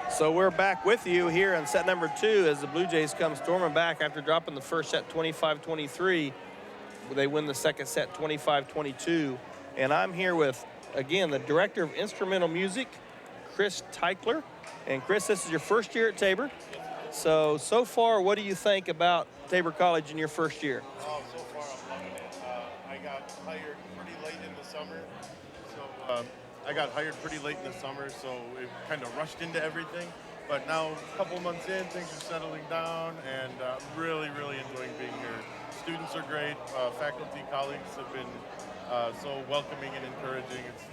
So we're back with you here in set number 2 as the Blue Jays come storming back after dropping the first set 25-23. They win the second set 25-22. And I'm here with, again, the Director of Instrumental Music, Chris Teichler. And Chris, this is your first year at Tabor. So far, what do you think about Tabor College in your first year? Oh, so far I'm loving it. I got hired pretty late in the summer. So it kind of rushed into everything. But now, a couple months in, things are settling down, and I'm really, really enjoying being here. Students are great. Faculty, colleagues have been so welcoming and encouraging. It's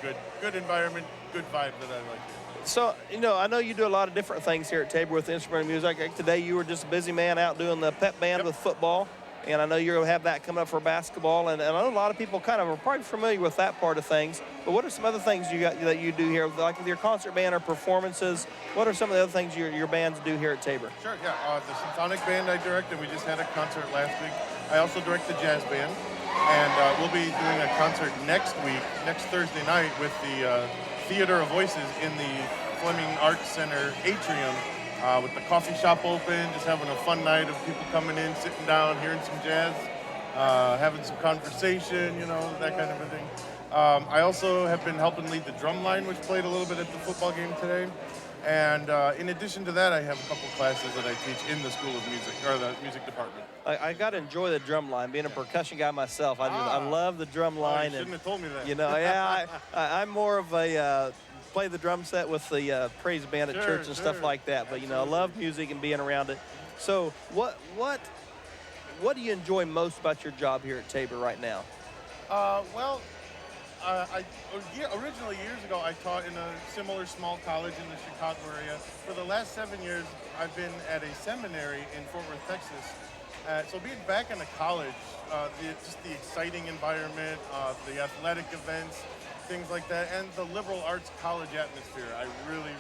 just a good environment, good vibe that I like here. So, you know, I know you do a lot of different things here at Tabor with instrumental music. Like today, you were just a busy man out doing the pep band with football. And I know you're going to have that coming up for basketball. And I know a lot of people kind of are probably familiar with that part of things. But what are some other things you got that you do here, like with your concert band or performances? What are some of the other things your bands do here at Tabor? Sure, yeah. The symphonic band I direct, and we just had a concert last week. I also direct the jazz band. And we'll be doing a concert next Thursday night, with the Theater of Voices in the Fleming Arts Center atrium, with the coffee shop open, just having a fun night of people coming in, sitting down, hearing some jazz, having some conversation, you know, that kind of a thing. I also have been helping lead the drum line, which played a little bit at the football game today. And in addition to that, I have a couple classes that I teach in the School of Music, or the music department. I got to enjoy the drum line. Being a percussion guy myself, I love the drum line. You shouldn't have told me that. You know, yeah, I'm more of a play the drum set with the praise band at church and stuff like that. But, you know, I love music and being around it. So what do you enjoy most about your job here at Tabor right now? Originally, years ago, I taught in a similar small college in the Chicago area. For the last 7 years, I've been at a seminary in Fort Worth, Texas. So being back in a college, just the exciting environment, the athletic events, things like that, and the liberal arts college atmosphere, I really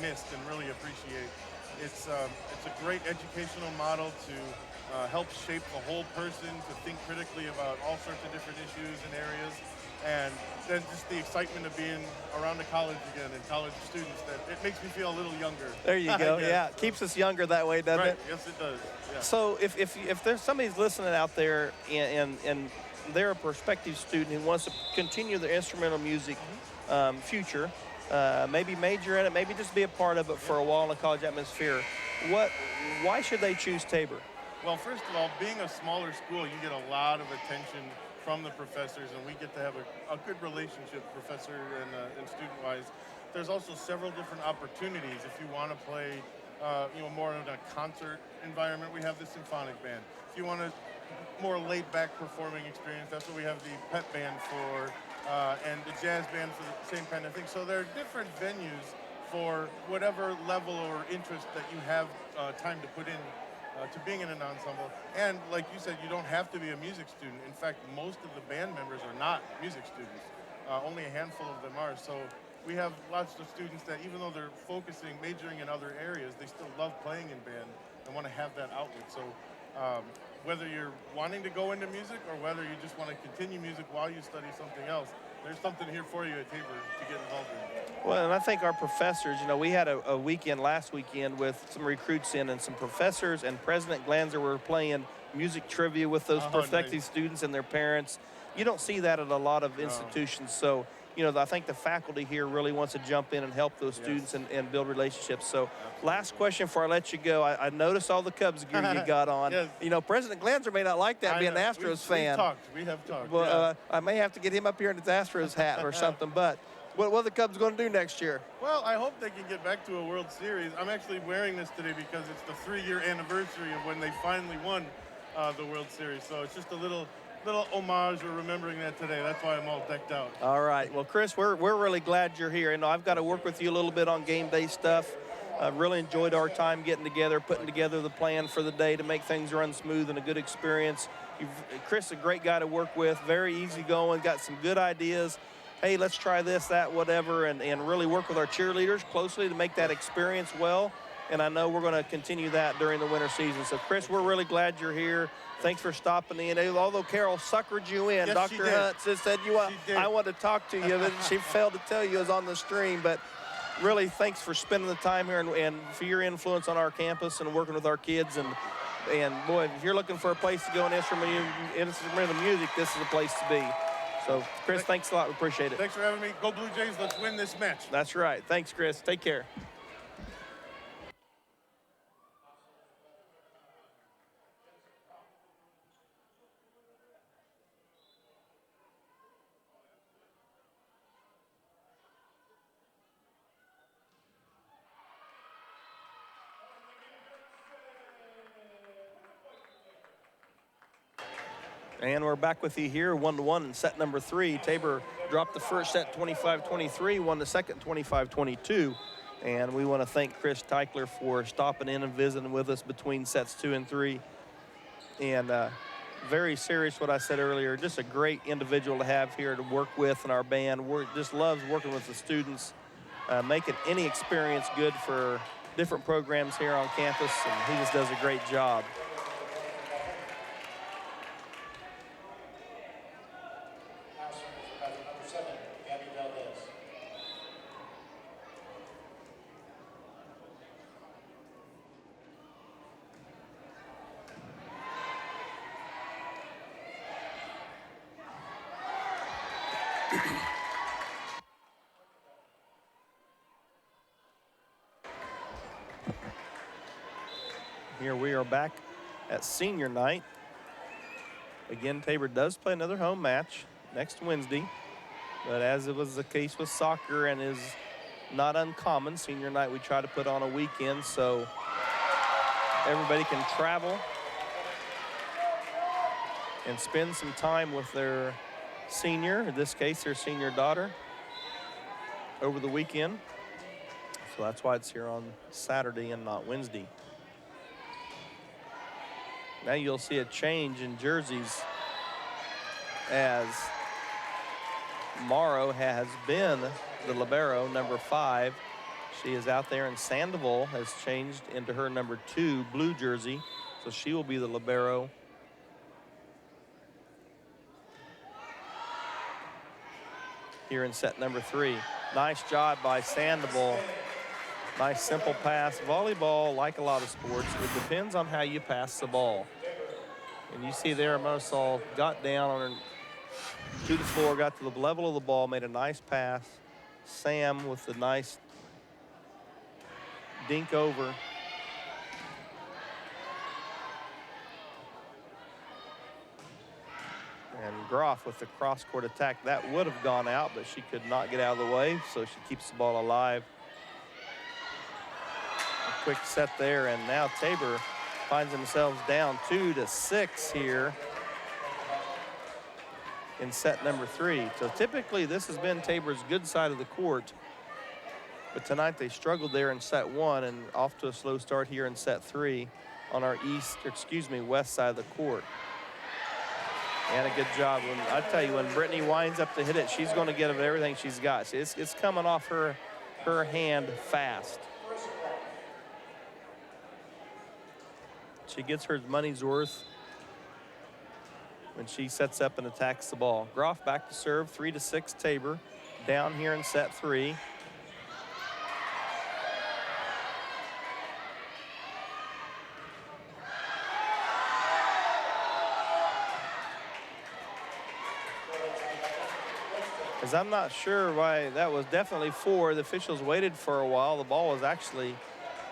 missed and really appreciate. It's a great educational model to help shape the whole person, to think critically about all sorts of different issues and areas. And then just the excitement of being around the college again and college students, that it makes me feel a little younger. There you go. Yeah, it keeps us younger that way, doesn't Right. it? Yes, it does. Yeah. So if there's somebody's listening out there and they're a prospective student who wants to continue their instrumental music future, maybe major in it, maybe just be a part of it for a while in a college atmosphere, why should they choose Tabor? Well, first of all, being a smaller school, you get a lot of attention from the professors, and we get to have a good relationship, professor and student-wise. There's also several different opportunities if you want to play, more in a concert environment. We have the symphonic band. If you want a more laid-back performing experience, that's what we have the pep band for, and the jazz band for the same kind of thing. So there are different venues for whatever level or interest that you have time to put in to being in an ensemble. And like you said, you don't have to be a music student. In fact, most of the band members are not music students. Only a handful of them are. So we have lots of students that, even though they're majoring in other areas, they still love playing in band and want to have that outlet. So whether you're wanting to go into music or whether you just want to continue music while you study something else, there's something here for you at Tabor to get involved in. Well, and I think our professors, we had a weekend last weekend with some recruits in, and some professors and President Glanzer were playing music trivia with those prospective nice. students and their parents. You don't see that at a lot of institutions. So, I think the faculty here really wants to jump in and help those students and build relationships. So last question before I let you go. I noticed all the Cubs gear you got on. Yes. President Glanzer may not like that, being an Astros fan. We have talked. Well, I may have to get him up here in his Astros hat or something, but what are the Cubs going to do next year? Well, I hope they can get back to a World Series. I'm actually wearing this today because it's the 3-year anniversary of when they finally won the World Series. So it's just a little homage or remembering that today. That's why I'm all decked out. All right. Well, Chris, we're really glad you're here. I've got to work with you a little bit on game day stuff. I've really enjoyed our time getting together, putting together the plan for the day to make things run smooth and a good experience. Chris is a great guy to work with, very easygoing, got some good ideas. Hey, let's try this, that, whatever, and really work with our cheerleaders closely to make that experience well. And I know we're going to continue that during the winter season. So, Chris, we're really glad you're here. Thanks for stopping in. Although Carol suckered you in, Yes, Dr. Hunt just said, I want to talk to you, but she failed to tell you it was on the stream. But really, thanks for spending the time here and for your influence on our campus and working with our kids. And boy, if you're looking for a place to go in instrumental music, this is a place to be. So, Chris, thanks a lot. We appreciate it. Thanks for having me. Go Blue Jays. Let's win this match. That's right. Thanks, Chris. Take care. And we're back with you here, 1-1 in set number 3. Tabor dropped the first set 25-23, won the second 25-22. And we want to thank Chris Teichler for stopping in and visiting with us between sets 2 and 3. And very serious what I said earlier, just a great individual to have here to work with in our band. Just loves working with the students, making any experience good for different programs here on campus, and he just does a great job. Here we are back at senior night. Again, Tabor does play another home match next Wednesday, but as it was the case with soccer and is not uncommon, senior night we try to put on a weekend so everybody can travel and spend some time with their senior, in this case their senior daughter, over the weekend. So that's why it's here on Saturday and not Wednesday. Now you'll see a change in jerseys as Morrow has been the libero, number 5. She is out there, and Sandoval has changed into her number 2 blue jersey, so she will be the libero. Here in set number 3. Nice job by Sandoval. Nice simple pass. Volleyball, like a lot of sports, it depends on how you pass the ball. And you see there, Mosol got down on her, to the floor, got to the level of the ball, made a nice pass. Sam with the nice dink over. And Groff with the cross-court attack. That would have gone out, but she could not get out of the way, so she keeps the ball alive. A quick set there, and now Tabor finds themselves down 2-6 here in set number 3. So typically this has been Tabor's good side of the court, but tonight they struggled there in set 1 and off to a slow start here in set 3 on our west side of the court. And a good job. I tell you, when Brittany winds up to hit it, she's going to get everything she's got. It's coming off her hand fast. She gets her money's worth when she sets up and attacks the ball. Groff back to serve, 3-6 Tabor, down here in set 3. As I'm not sure why that was definitely 4. The officials waited for a while. The ball was actually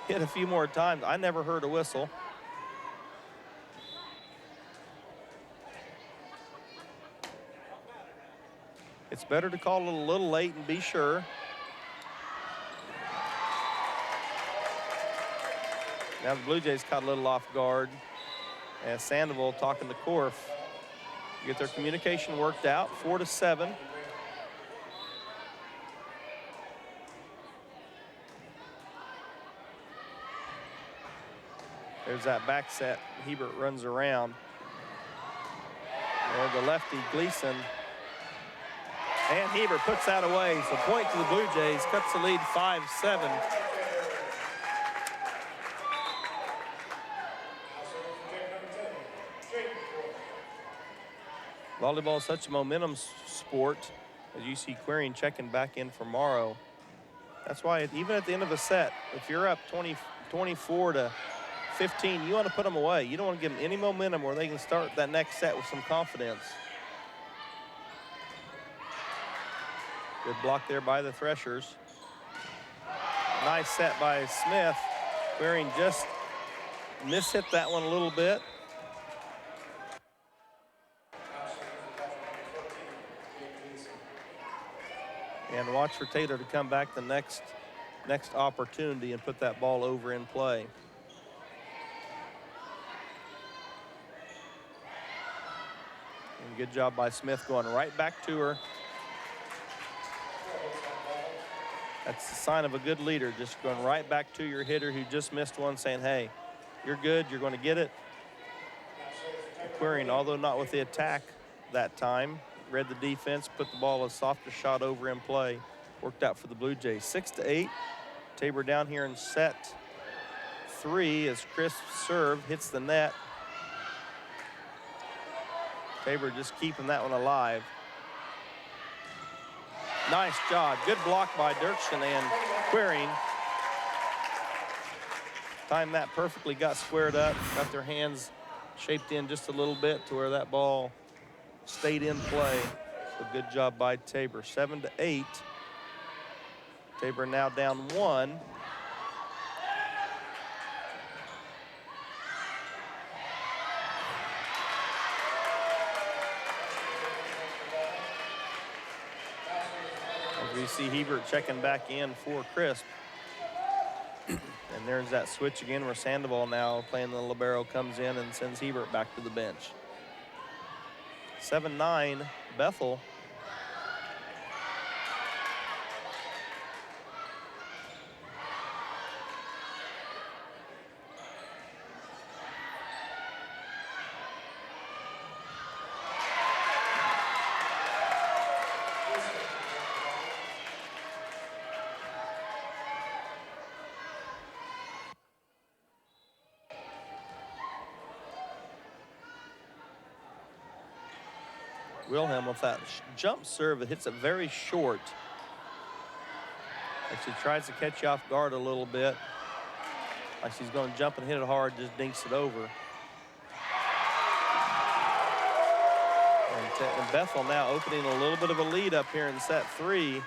hit a few more times. I never heard a whistle. It's better to call it a little late and be sure. Now the Blue Jays caught a little off guard. And Sandoval talking to Korf. Get their communication worked out, 4-7. There's that back set. Hebert runs around. There, the lefty, Gleason. And Hebert puts that away. So point to the Blue Jays, cuts the lead 5-7. Volleyball is such a momentum sport. As you see Queering checking back in for Morrow. That's why even at the end of a set, if you're up 24-15, you want to put them away. You don't want to give them any momentum where they can start that next set with some confidence. Good block there by the Threshers. Nice set by Smith. Queering just mishit that one a little bit. And watch for Taylor to come back the next opportunity and put that ball over in play. And good job by Smith going right back to her. That's the sign of a good leader, just going right back to your hitter who just missed one, saying, hey, you're good, you're going to get it. Queering, although not with the attack that time, read the defense, put the ball a softer shot over in play. Worked out for the Blue Jays. 6-8. Tabor down here in set 3 as Chris serve hits the net. Tabor just keeping that one alive. Nice job. Good block by Dirksen and Queering. Timed that perfectly, got squared up, got their hands shaped in just a little bit to where that ball stayed in play. So good job by Tabor. 7-8. Tabor now down 1. As we see Hebert checking back in for Crisp. And there's that switch again where Sandoval now playing the libero comes in and sends Hebert back to the bench. 7-9 Bethel. Wilhelm with that jump serve that hits it very short. Actually tries to catch you off guard a little bit. Like she's going to jump and hit it hard, just dinks it over. And Bethel now opening a little bit of a lead up here in set 3,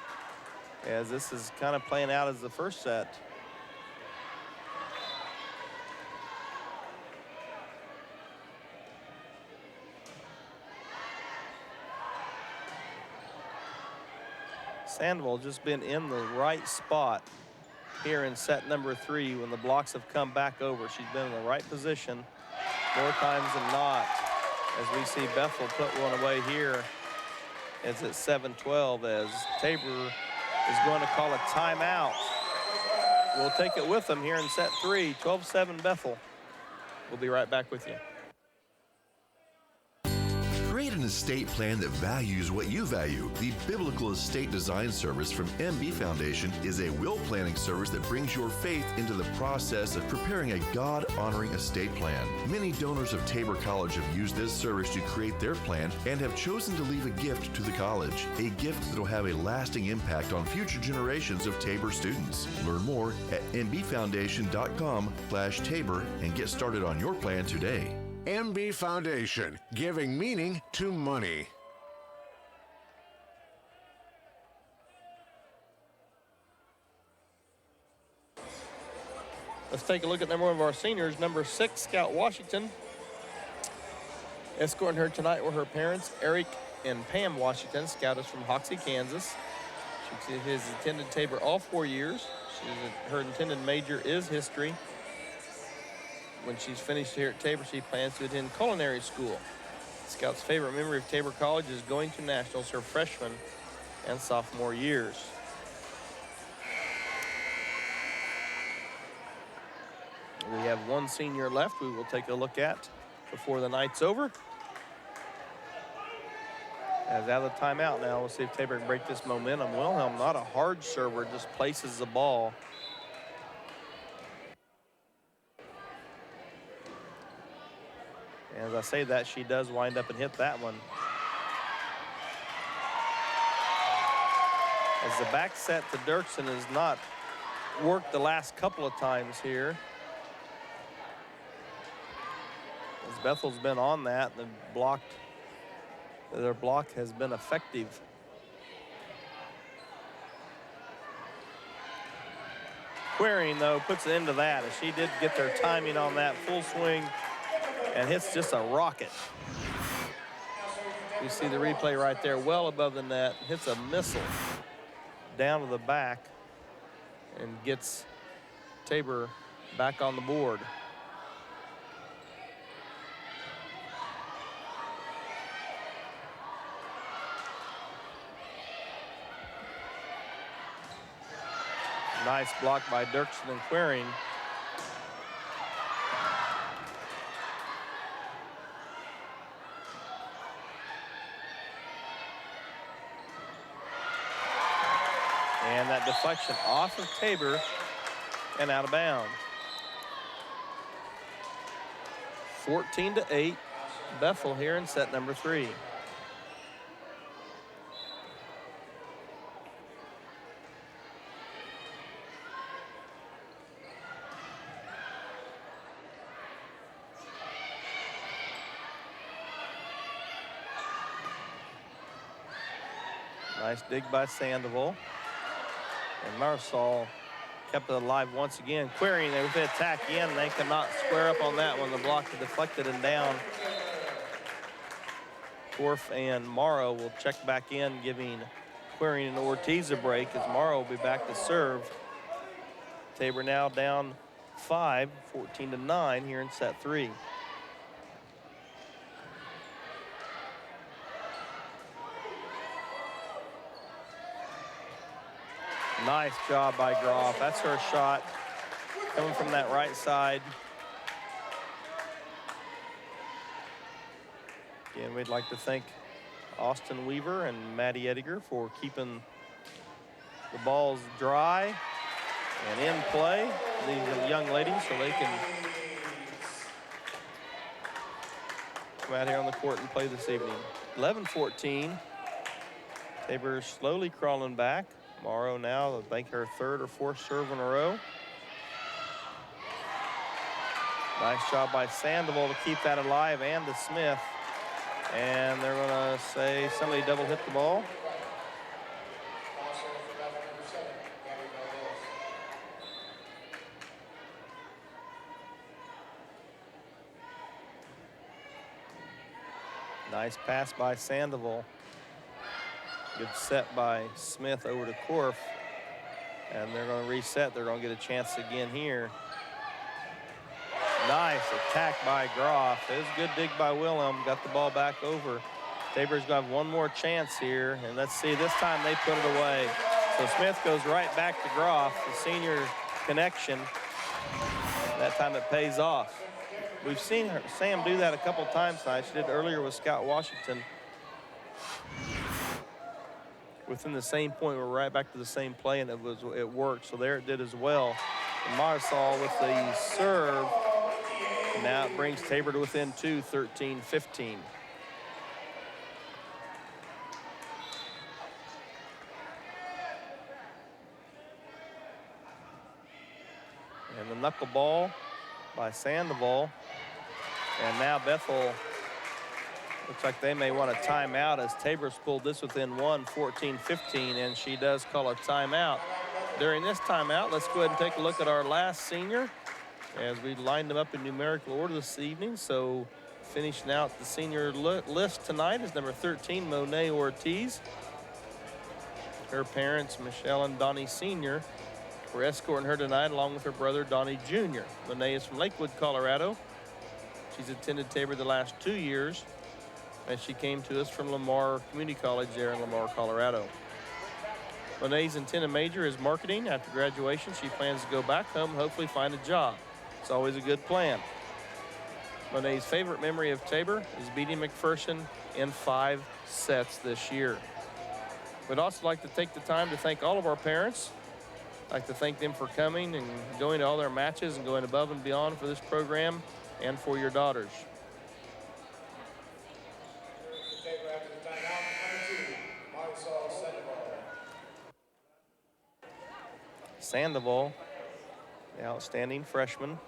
as this is kind of playing out as the first set. Sandoval just been in the right spot here in set number 3 when the blocks have come back over. She's been in the right position more times than not, as we see Bethel put one away here. As it's 7-12, as Tabor is going to call a timeout. We'll take it with them here in set 3, 12-7 Bethel. We'll be right back with you. Create an estate plan that values what you value. The Biblical Estate Design Service from MB Foundation is a will planning service that brings your faith into the process of preparing a God-honoring estate plan. Many donors of Tabor College have used this service to create their plan and have chosen to leave a gift to the college, a gift that will have a lasting impact on future generations of Tabor students. Learn more at mbfoundation.com/Tabor and get started on your plan today. MB Foundation, giving meaning to money. Let's take a look at number 1 of our seniors, number 6, Scout Washington. Escorting her tonight were her parents, Eric and Pam Washington. Scout is from Hoxie, Kansas. She has attended Tabor all 4 years. Her intended major is history. When she's finished here at Tabor, she plans to attend culinary school. Scout's favorite memory of Tabor College is going to nationals her freshman and sophomore years. We have one senior left we will take a look at before the night's over. As out of the timeout now, we'll see if Tabor can break this momentum. Wilhelm, not a hard server, just places the ball. And as I say that, she does wind up and hit that one. As the back set to Dirksen has not worked the last couple of times here. As Bethel's been on that, and their block has been effective. Querying, though, puts it into that, as she did get their timing on that full swing and hits just a rocket. You see the replay right there, well above the net, hits a missile down to the back and gets Tabor back on the board. Nice block by Dirksen and Querying. And that deflection off of Tabor and out of bounds. 14-8, Bethel here in set number 3. Nice dig by Sandoval. And Marisol kept it alive once again. Querying, they would attack again, and they cannot square up on that one. The block is deflected and down. Torf and Morrow will check back in, giving Querying and Ortiz a break, as Morrow will be back to serve. Tabor now down 5, 14-9 here in set 3. Nice job by Groff. That's her shot coming from that right side. Again, we'd like to thank Austin Weaver and Maddie Ediger for keeping the balls dry and in play, these young ladies, so they can come out here on the court and play this evening. 11-14. Tabor slowly crawling back. Morrow now, I think her third or fourth serve in a row. Nice job by Sandoval to keep that alive, and to Smith. And they're going to say somebody double hit the ball. Nice pass by Sandoval. Good set by Smith over to Korf. And they're going to reset. They're going to get a chance again here. Nice attack by Groff. It was a good dig by Willem. Got the ball back over. Tabor's going to have one more chance here. And let's see, this time they put it away. So Smith goes right back to Groff, the senior connection. That time it pays off. We've seen Sam do that a couple times tonight. She did it earlier with Scott Washington. Within the same point, we're right back to the same play, and it worked. So there it did as well. And Marisol with the serve. Now it brings Tabor to within 2, 13-15. And the knuckleball by Sandoval. And now Bethel looks like they may want a timeout as Tabor's pulled this within 1, 14-15, and she does call a timeout. During this timeout, let's go ahead and take a look at our last senior as we lined them up in numerical order this evening. So finishing out the senior list tonight is number 13, Monet Ortiz. Her parents, Michelle and Donnie Sr., were escorting her tonight along with her brother, Donnie Jr. Monet is from Lakewood, Colorado. She's attended Tabor the last 2 years, and she came to us from Lamar Community College there in Lamar, Colorado. Monet's intended major is marketing. After graduation, she plans to go back home and hopefully find a job. It's always a good plan. Monet's favorite memory of Tabor is beating McPherson in 5 sets this year. We'd also like to take the time to thank all of our parents. I'd like to thank them for coming and going to all their matches and going above and beyond for this program and for your daughters. Sandoval, the outstanding freshman.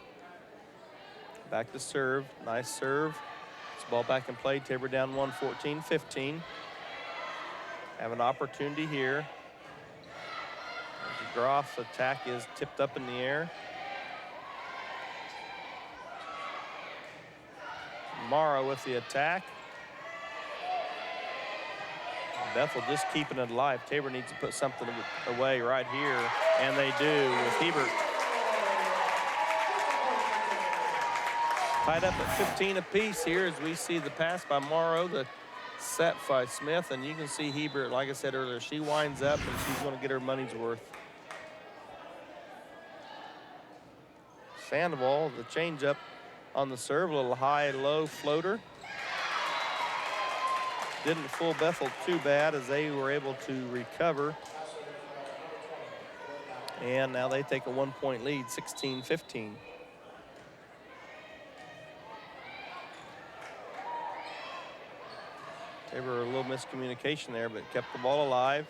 Back to serve, nice serve. This ball back in play, Tabor down 1, 14-15. Have an opportunity here. The Groff attack is tipped up in the air. Morrow with the attack. Bethel just keeping it alive. Tabor needs to put something away right here, and they do with Hebert. Tied up at 15 apiece here as we see the pass by Morrow, the set by Smith, and you can see Hebert, like I said earlier, she winds up and she's going to get her money's worth. Sandoval, the changeup on the serve, a little high-low floater. Didn't fool Bethel too bad as they were able to recover. And now they take a 1-point lead, 16-15. Tabor a little miscommunication there, but kept the ball alive.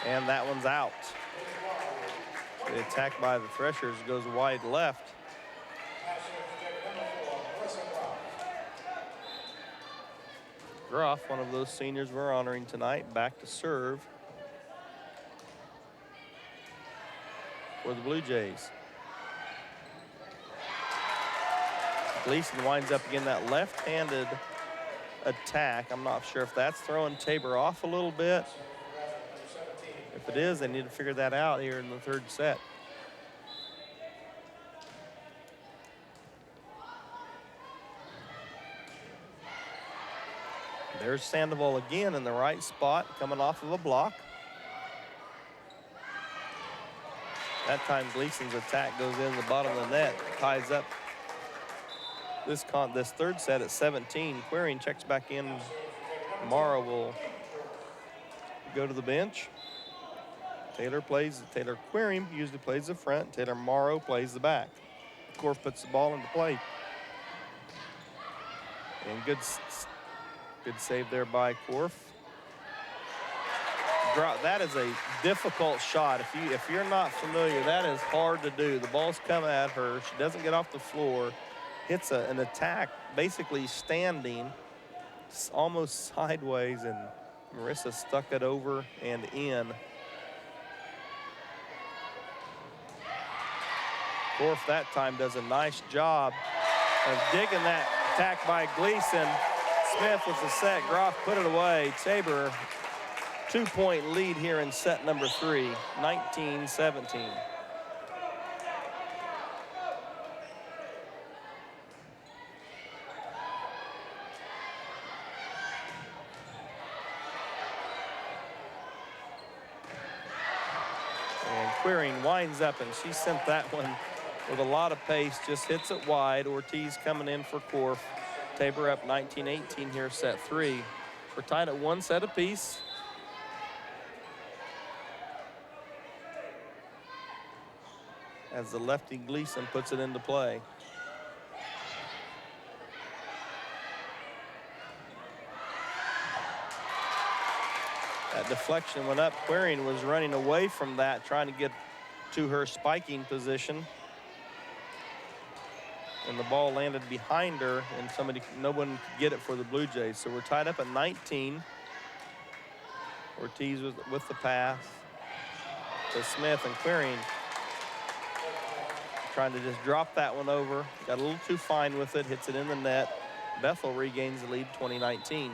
And that one's out. The attack by the Threshers goes wide left. Groff, one of those seniors we're honoring tonight, back to serve for the Blue Jays. Gleason winds up again that left-handed attack. I'm not sure if that's throwing Tabor off a little bit. If it is, they need to figure that out here in the third set. There's Sandoval again in the right spot, coming off of a block. That time Gleason's attack goes in the bottom of the net, ties up this third set at 17. Queering checks back in. Morrow will go to the bench. Taylor Queering usually plays the front. Taylor Morrow plays the back. Korf puts the ball into play. And good save there by Korf. That is a difficult shot. If you're not familiar, that is hard to do. The ball's come at her. She doesn't get off the floor. Hits an attack basically standing, almost sideways, and Marissa stuck it over and in. Korf that time does a nice job of digging that attack by Gleason. Smith with the set. Groff put it away. Tabor, 2-point lead here in set number 3, 19-17. And Queering winds up, and she sent that one with a lot of pace, just hits it wide. Ortiz coming in for Korf. Tabor up 19-18 here, set 3. We're tied at 1 set apiece. As the lefty Gleason puts it into play. That deflection went up. Queering was running away from that, trying to get to her spiking position. And the ball landed behind her, and no one could get it for the Blue Jays. So we're tied up at 19. Ortiz with the pass to Smith, and Queering trying to just drop that one over. Got a little too fine with it, hits it in the net. Bethel regains the lead, 20-19.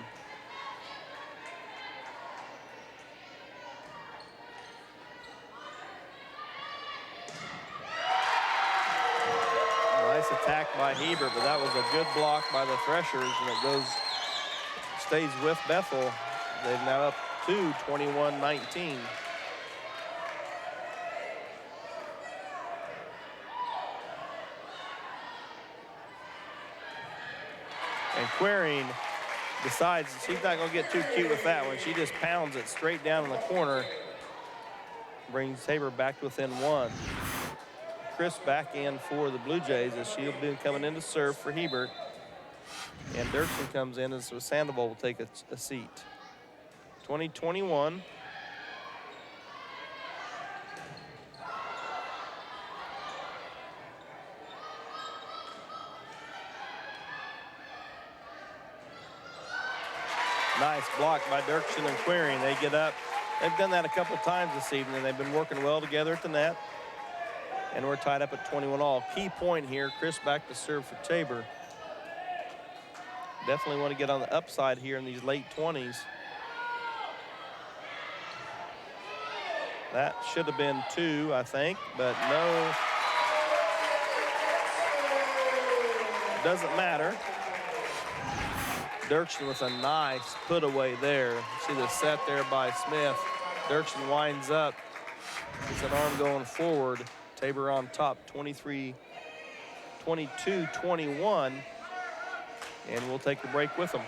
Nice attack by Hebert, but that was a good block by the Threshers, and it stays with Bethel. They're now up to 21-19. And Queering decides she's not going to get too cute with that one. She just pounds it straight down in the corner. Brings Tabor back within 1. Chris back in for the Blue Jays as she'll be coming in to serve for Hebert. And Dirksen comes in as Sandoval will take a seat. 20-21. Nice block by Dirksen and Queering. They get up. They've done that a couple times this evening. They've been working well together at the net. And we're tied up at 21 all. Key point here, Chris back to serve for Tabor. Definitely want to get on the upside here in these late 20s. That should have been 2, I think, but no. It doesn't matter. Dirksen with a nice put away there. See the set there by Smith. Dirksen winds up. It's an arm going forward. Tabor on top, 22-21. And we'll take a break with them.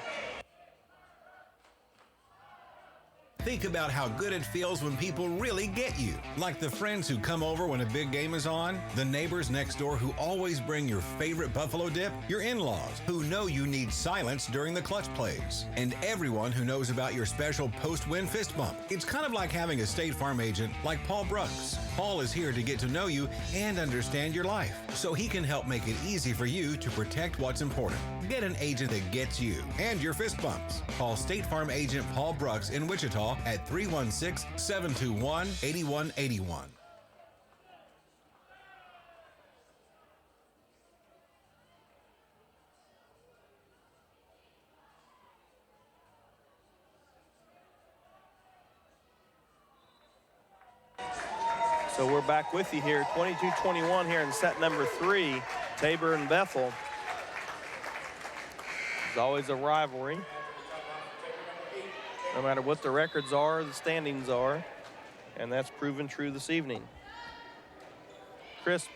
Think about how good it feels when people really get you. Like the friends who come over when a big game is on, the neighbors next door who always bring your favorite buffalo dip, your in-laws who know you need silence during the clutch plays, and everyone who knows about your special post-win fist bump. It's kind of like having a State Farm agent like Paul Brooks. Paul is here to get to know you and understand your life, so he can help make it easy for you to protect what's important. Get an agent that gets you and your fist bumps. Call State Farm agent Paul Brooks in Wichita at 316-721-8181. So we're back with you here, 22-21 here in set number 3, Tabor and Bethel. There's always a rivalry. No matter what the records are, the standings are, and that's proven true this evening. Chris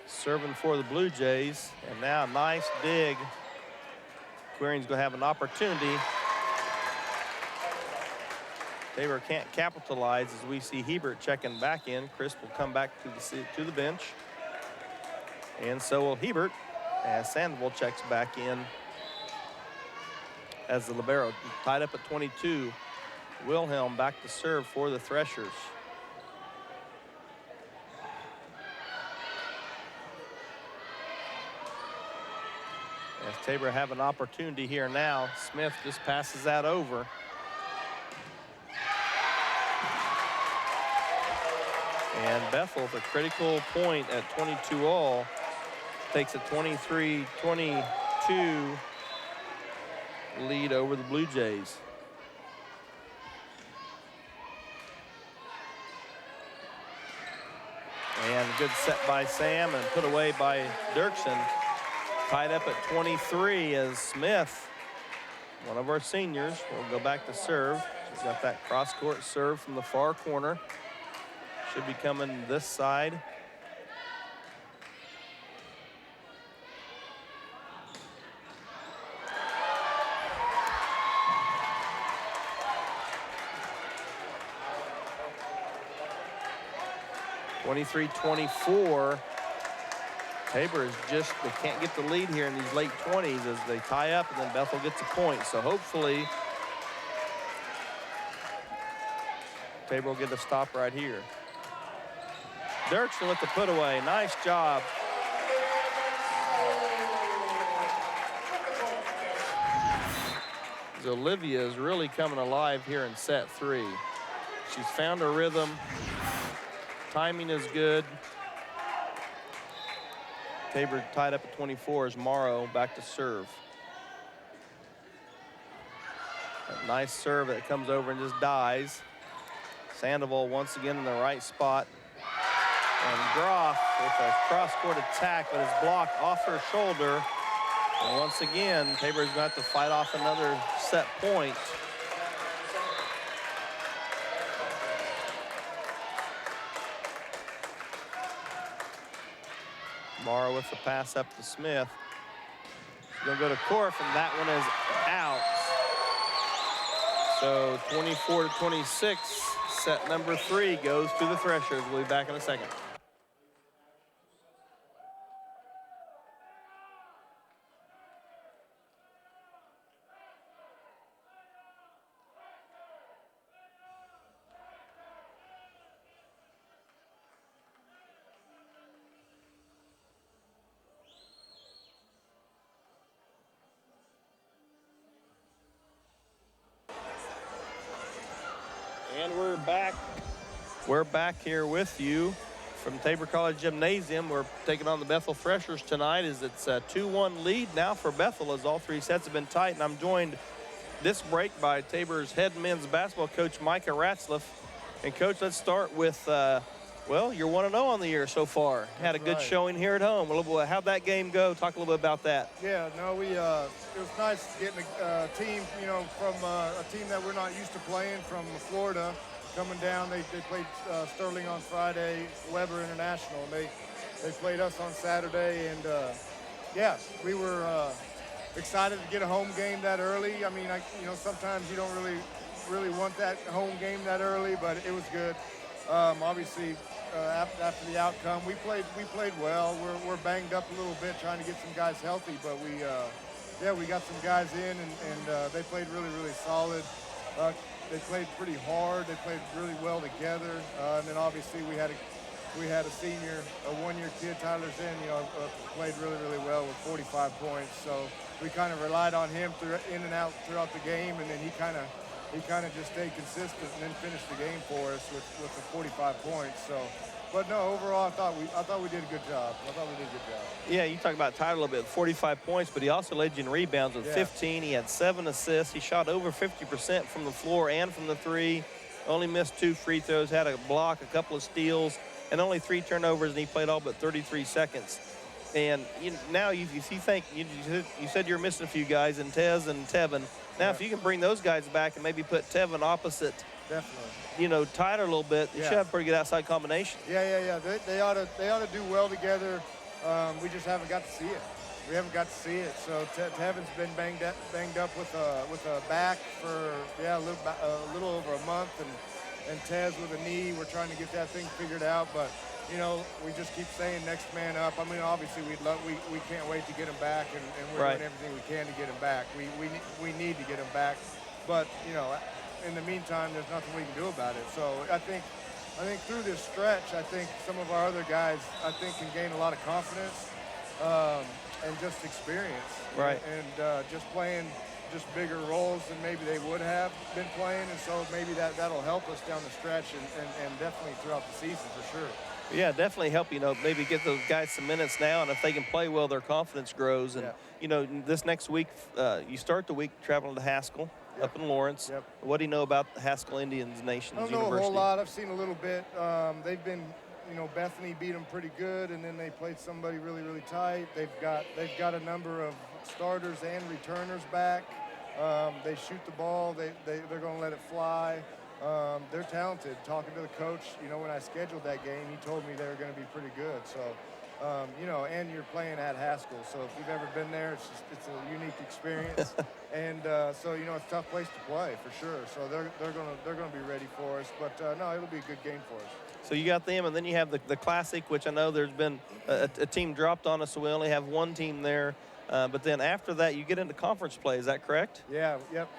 serving for the Blue Jays, and now nice dig. Queering's going to have an opportunity. Tabor can't capitalize as we see Hebert checking back in. Chris will come back to the bench, and so will Hebert. As Sandoval checks back in as the libero. Tied up at 22. Wilhelm back to serve for the Threshers. As Tabor have an opportunity here now. Smith just passes that over. And Bethel, the critical point at 22 all, takes a 23-22 lead over the Blue Jays. And a good set by Sam and put away by Dirksen. Tied up at 23 as Smith, one of our seniors, will go back to serve. She's got that cross-court serve from the far corner. Should be coming this side. (23-24). Tabor is just, they can't get the lead here in these late 20s as they tie up, and then Bethel gets a point. So hopefully Tabor will get a stop right here. Dirksen with the put away. Nice job. Olivia is really coming alive here in set 3. She's found her rhythm. Timing is good. Tabor tied up at 24 as Morrow back to serve. A nice serve that comes over and just dies. Sandoval once again in the right spot. And Groff with a cross-court attack, but is blocked off her shoulder. And once again, Tabor's going to have to fight off another set point. Morrow with the pass up to Smith. She's going to go to Korf, and that one is out. So 24-26, set number 3 goes to the Threshers. We'll be back in a second. And we're back. We're back here with you from Tabor College Gymnasium. We're taking on the Bethel Threshers tonight as it's a 2-1 lead now for Bethel as all 3 sets have been tight. And I'm joined this break by Tabor's head men's basketball coach, Micah Ratzliff. And Coach, let's start with, well, you're 1-0 on the year so far. Had a good showing here at home. How'd that game go? Talk a little bit about that. Yeah, no, it was nice getting a team, you know, from a team that we're not used to playing from Florida, coming down. They played Sterling on Friday, Weber International, and they played us on Saturday. And yeah, we were excited to get a home game that early. I mean, you know, sometimes you don't really want that home game that early, but it was good. Obviously, after the outcome, we played well. We're banged up a little bit trying to get some guys healthy, but we got some guys in, and they played really solid. They played pretty hard. They played really well together. And then obviously we had a senior, a 1-year kid, Tyler Zinn, you know, played really well with 45 points. So we kind of relied on him in and out throughout the game, and then he kind of just stayed consistent and then finished the game for us with the 45 points. So, but no, overall, I thought we did a good job. Yeah, you talk about Tyler a little bit, 45 points, but he also led you in rebounds with 15. He had 7 assists. He shot over 50% from the floor and from the 3. Only missed 2 free throws, had a block, a couple of steals, and only 3 turnovers, and he played all but 33 seconds. And now you said you're missing a few guys in Tez and Tevin. Now, if you can bring those guys back and maybe put Tevin opposite, Tyler a little bit, you should have a pretty good outside combination. Yeah. They ought to do well together. We just haven't got to see it. So Tevin's been banged up with a back for a little over a month, and Tez with a knee. We're trying to get that thing figured out, but you know, we just keep saying next man up. I mean, obviously we can't wait to get him back, and we're Right. doing everything we can to get him back. We need to get him back, but you know, in the meantime, there's nothing we can do about it. So I think through this stretch, I think some of our other guys, I think, can gain a lot of confidence and just experience, Right. and just playing just bigger roles than maybe they would have been playing, and so maybe that'll help us down the stretch and definitely throughout the season for sure. Yeah, definitely help, you know, maybe get those guys some minutes now, and if they can play well, their confidence grows. And, you know, this next week, you start the week traveling to Haskell up in Lawrence. What do you know about the Haskell Indians Nations I don't know University? a whole lot. I've seen a little bit. They've been, you know, Bethany beat them pretty good, and then they played somebody really, really tight. They've got a number of starters and returners back. They shoot the ball. They're going to let it fly. They're talented. Talking to the coach, you know, when I scheduled that game, he told me they were going to be pretty good. So, you know, and you're playing at Haskell. So if you've ever been there, it's a unique experience. And so, you know, it's a tough place to play for sure. So they're going to be ready for us. But no, it'll be a good game for us. So you got them, and then you have the Classic, which I know there's been a team dropped on us, so we only have one team there. But then after that, you get into conference play. Is that correct? Yeah, yep.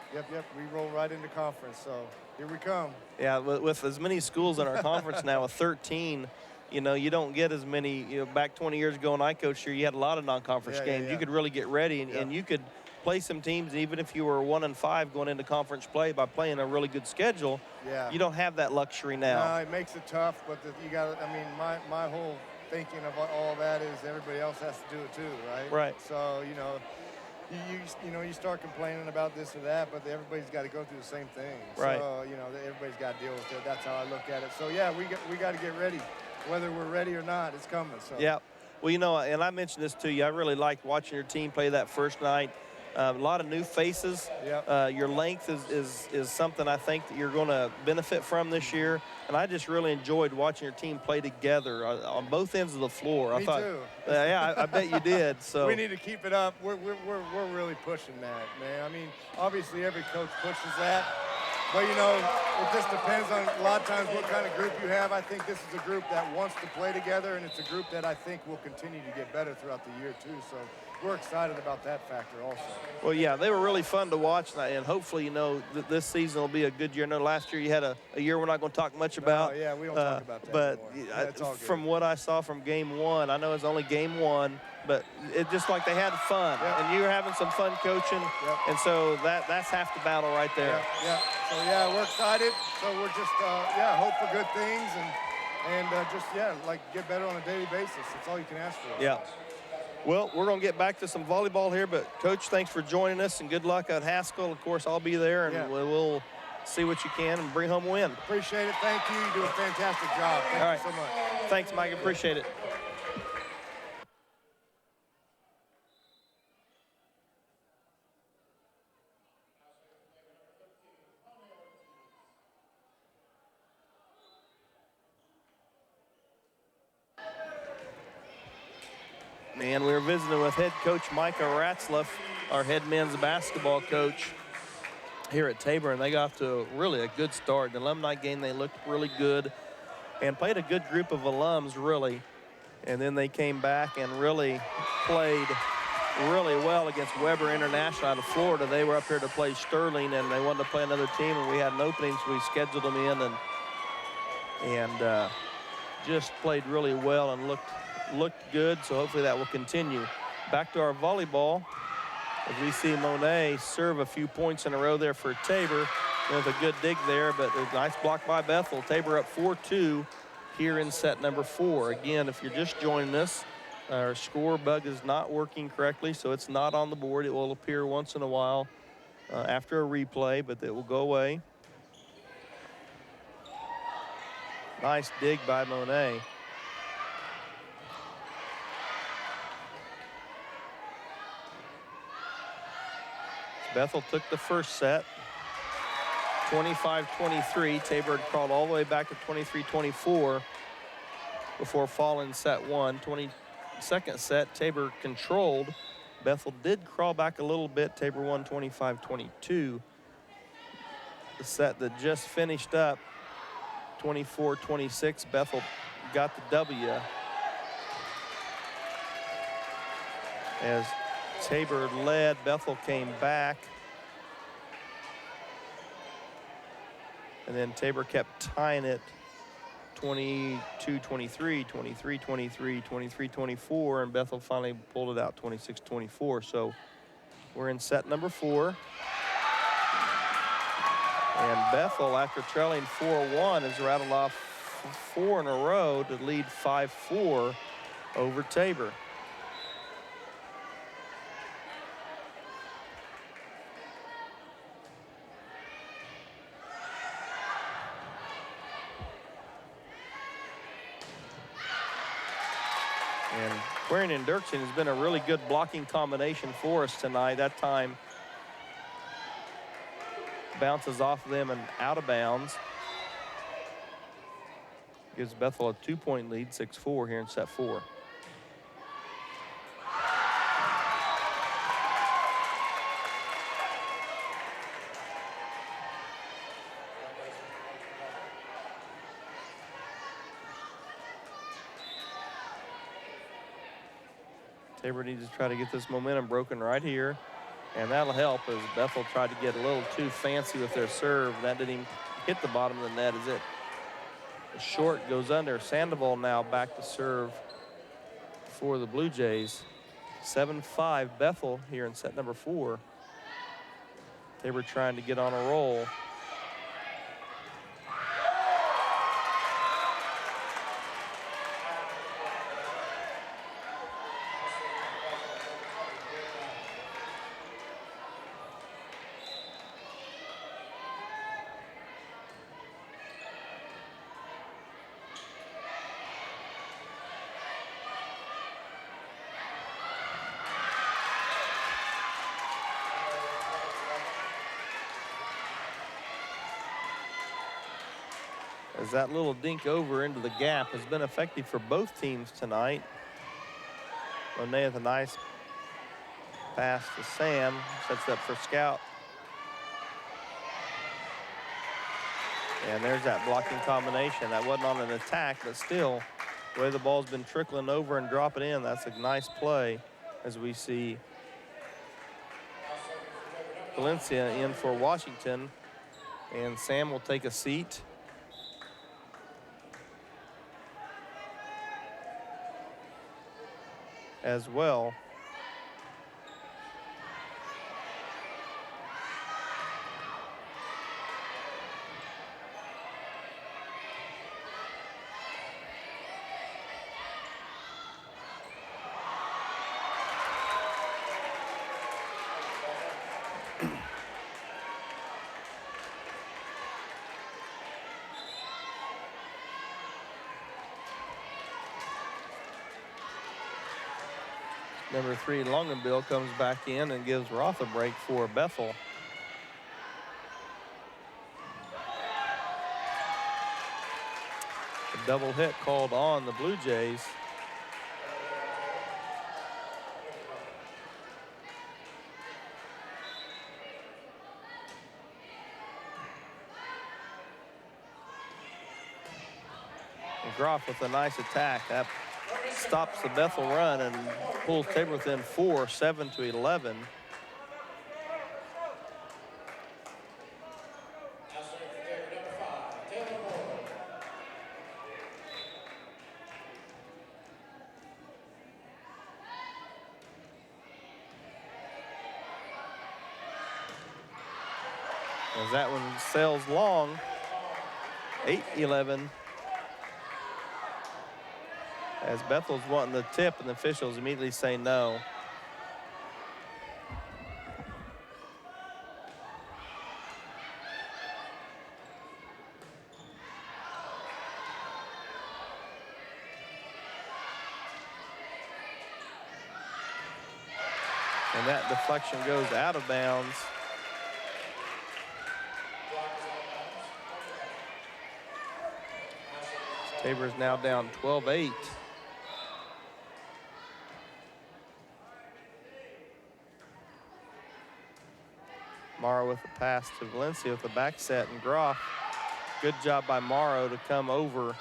We roll right into conference, so here we come. Yeah, with as many schools in our conference now, with 13, you know, you don't get as many. You know, back 20 years ago when I coached here, you had a lot of non-conference games. You could really get ready, and you could play some teams, even if you were 1-5 going into conference play by playing a really good schedule. Yeah. You don't have that luxury now. No, it makes it tough, but you got. I mean, my whole thinking of all that is everybody else has to do it too, right? Right. So, you know, you start complaining about this or that, but everybody's got to go through the same thing. Right. So, you know, everybody's got to deal with it. That's how I look at it. So, yeah, we got to get ready. Whether we're ready or not, it's coming. So. Yeah. Well, you know, and I mentioned this to you. I really liked watching your team play that first night. A lot of new faces. Your length is something I think that you're going to benefit from this year. And I just really enjoyed watching your team play together on both ends of the floor. Me too. Yeah, I bet you did. So we need to keep it up. We're really pushing that, man. I mean, obviously every coach pushes that. But, you know, it just depends on a lot of times what kind of group you have. I think this is a group that wants to play together, and it's a group that I think will continue to get better throughout the year, too. So we're excited about that factor also. Well, yeah, they were really fun to watch, and hopefully, you know, this season will be a good year. I know last year you had a year we're not going to talk much about. Yeah, we don't talk about that but anymore. It's all good. From what I saw from game one, I know it's only game one, but it just like they had fun, and you were having some fun coaching, and so that's half the battle right there. Yeah. So, yeah, we're excited. So we're just, hope for good things and just, like get better on a daily basis. That's all you can ask for. Yeah. Well, we're going to get back to some volleyball here, but, Coach, thanks for joining us, and good luck at Haskell. Of course, I'll be there, and we'll see what you can and bring home a win. Appreciate it. Thank you. You do a fantastic job. Thank you so much. Thanks, Mike. Appreciate it. And we were visiting with head coach Micah Ratzlaff, our head men's basketball coach here at Tabor, and they got off to really a good start. The alumni game, they looked really good and played a good group of alums, really. And then they came back and really played really well against Weber International out of Florida. They were up here to play Sterling, and they wanted to play another team, and we had an opening, so we scheduled them in and just played really well and looked good, so hopefully that will continue. Back to our volleyball, as we see Monet serve a few points in a row there for Tabor. With a good dig there, but a nice block by Bethel. Tabor up 4-2 here in set number 4. Again, if you're just joining us, our score bug is not working correctly, so it's not on the board. It will appear once in a while after a replay, but it will go away. Nice dig by Monet. Bethel took the first set, 25-23. Tabor had crawled all the way back to 23-24 before falling set 1. 22nd set, Tabor controlled. Bethel did crawl back a little bit. Tabor won 25-22. The set that just finished up, 24-26. Bethel got the W. As Tabor led, Bethel came back. And then Tabor kept tying it 22-23, 23-23, 23-24, and Bethel finally pulled it out 26-24. So we're in set number 4. And Bethel, after trailing 4-1, has rattled off 4 in a row to lead 5-4 over Tabor. And Quarian and Dirksen has been a really good blocking combination for us tonight. That time bounces off of them and out of bounds. Gives Bethel a 2-point lead, 6-4 here in set 4. Tabor needs to try to get this momentum broken right here, and that'll help as Bethel tried to get a little too fancy with their serve. That didn't even hit the bottom of the net, is it? The short goes under. Sandoval now back to serve for the Blue Jays. 7-5 Bethel here in set number 4. Tabor trying to get on a roll. As that little dink over into the gap has been effective for both teams tonight. Monet with a nice pass to Sam, sets up for Scout. And there's that blocking combination. That wasn't on an attack, but still, the way the ball's been trickling over and dropping in, that's a nice play as we see Valencia in for Washington. And Sam will take a seat. As well. Number 3, Longenbill comes back in and gives Roth a break for Bethel. A double hit called on the Blue Jays. And Groff with a nice attack. That stops the Bethel run and pulls Tabor within 4, 7-11. As that one sails long, 8-11. As Bethel's wanting the tip and the officials immediately say no. And that deflection goes out of bounds. Tabor's now down 12-8. Morrow with the pass to Valencia with the back set, and Groff. Good job by Morrow to come over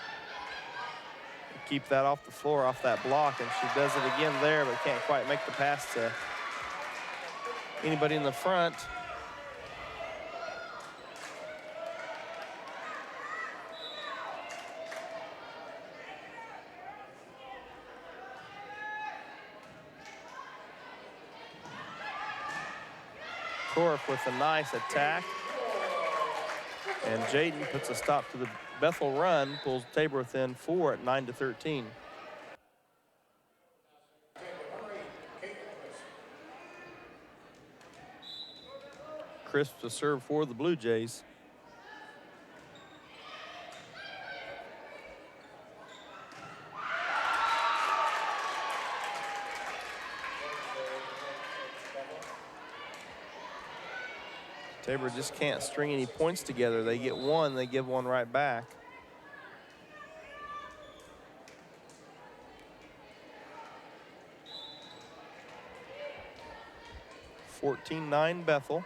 keep that off the floor, off that block, and she does it again there, but can't quite make the pass to anybody in the front. Corf with a nice attack. And Jaden puts a stop to the Bethel run, pulls Tabor within 4 at 9-13. Crisp to serve for the Blue Jays. Tabor just can't string any points together. They get one, they give one right back. (14-9) Bethel.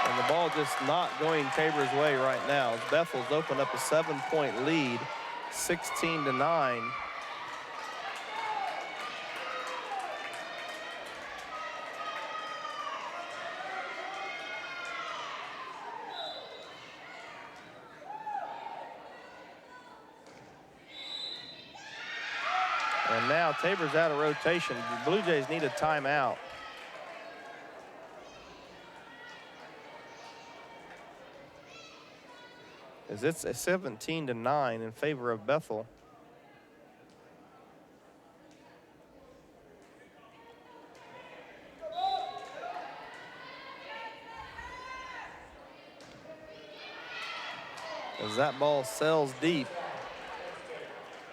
And the ball just not going Tabor's way right now. As Bethel's opened up a 7-point lead, 16-9. And now Tabor's out of rotation. The Blue Jays need a timeout. As it's a 17-9 in favor of Bethel. As that ball sails deep.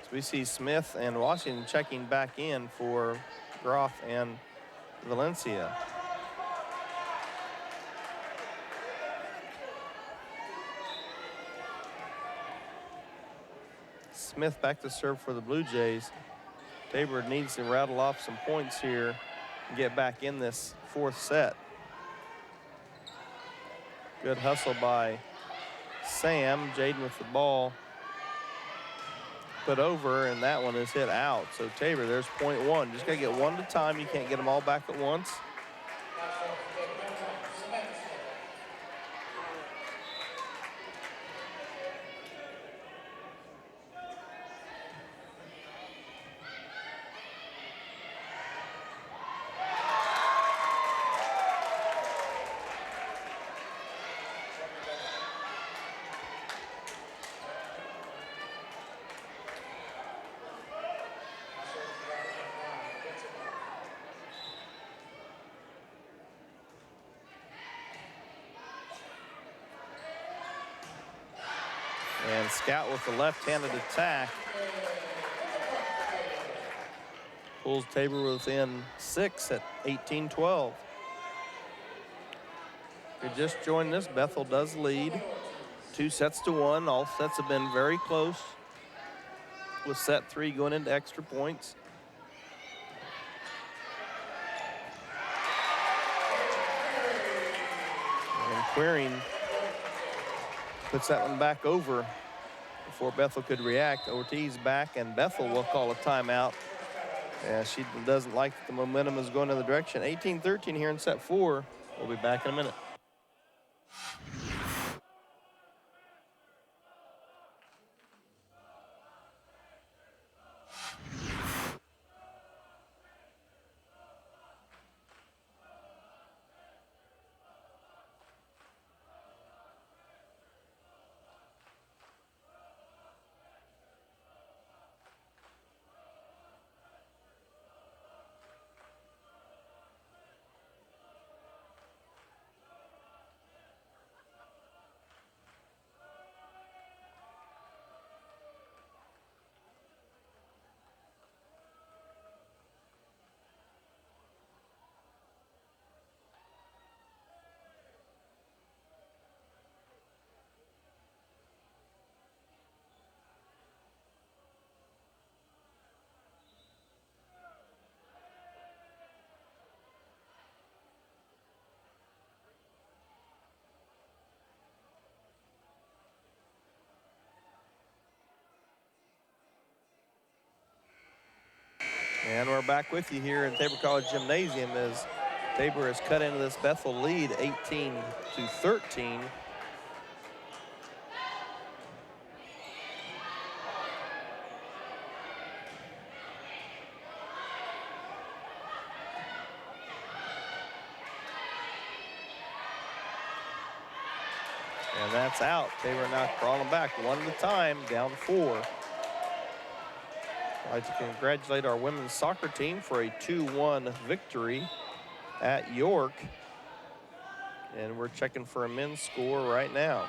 So we see Smith and Washington checking back in for Groff and Valencia. Smith back to serve for the Blue Jays. Tabor needs to rattle off some points here and get back in this fourth set. Good hustle by Sam. Jaden with the ball put over, and that one is hit out. So Tabor, there's point one. Just gotta get one at a time. You can't get them all back at once. And Scout with the left-handed attack. Pulls Tabor within 6 at 18-12. If you're just joining us, Bethel does lead 2-1. All sets have been very close, with set 3 going into extra points. And Queering puts that one back over before Bethel could react. Ortiz back, and Bethel will call a timeout. Yeah, she doesn't like that the momentum is going in the direction. 18-13 here in set 4. We'll be back in a minute. And we're back with you here in Tabor College Gymnasium as Tabor has cut into this Bethel lead 18-13. And that's out. Tabor now crawling back one at a time, down 4. I'd like to congratulate our women's soccer team for a 2-1 victory at York. And we're checking for a men's score right now.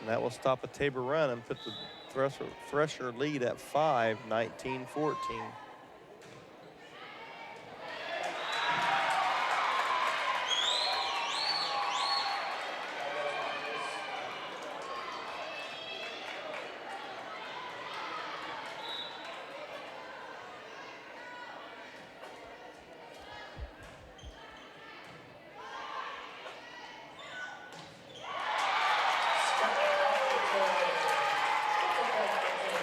And that will stop a Tabor run and put the Thresher lead at 5, 19-14.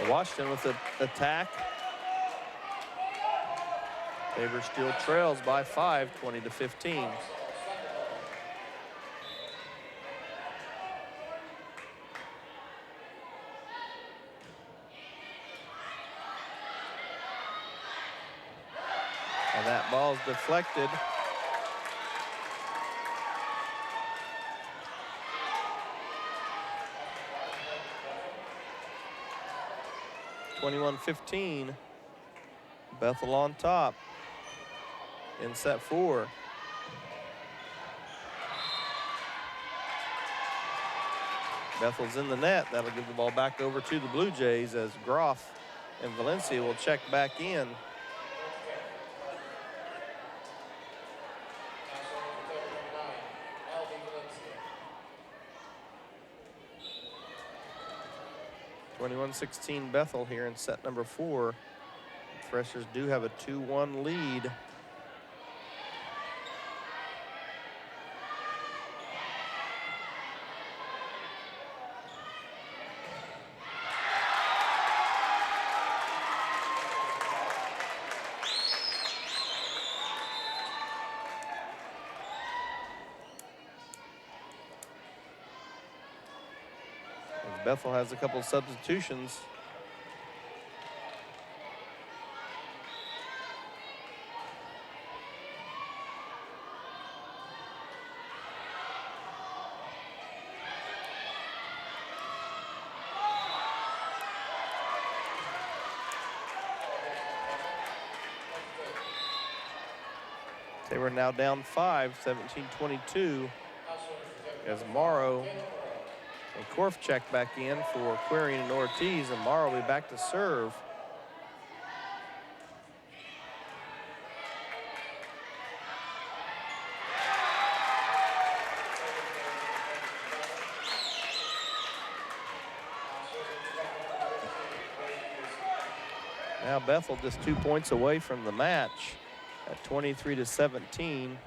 Washington with the attack. Tabor still trails by 5, 20-15. And that ball's deflected. (21-15). Bethel on top in set 4. Bethel's in the net. That'll give the ball back over to the Blue Jays as Groff and Valencia will check back in. (21-16) Bethel here in set number 4. Threshers do have a 2-1 lead. Bethel has a couple of substitutions. They were now down 5, 17-22, as Morrow and Korf check back in for Quirin and Ortiz, and Morrow will be back to serve. Now Bethel just 2 points away from the match at 23-17.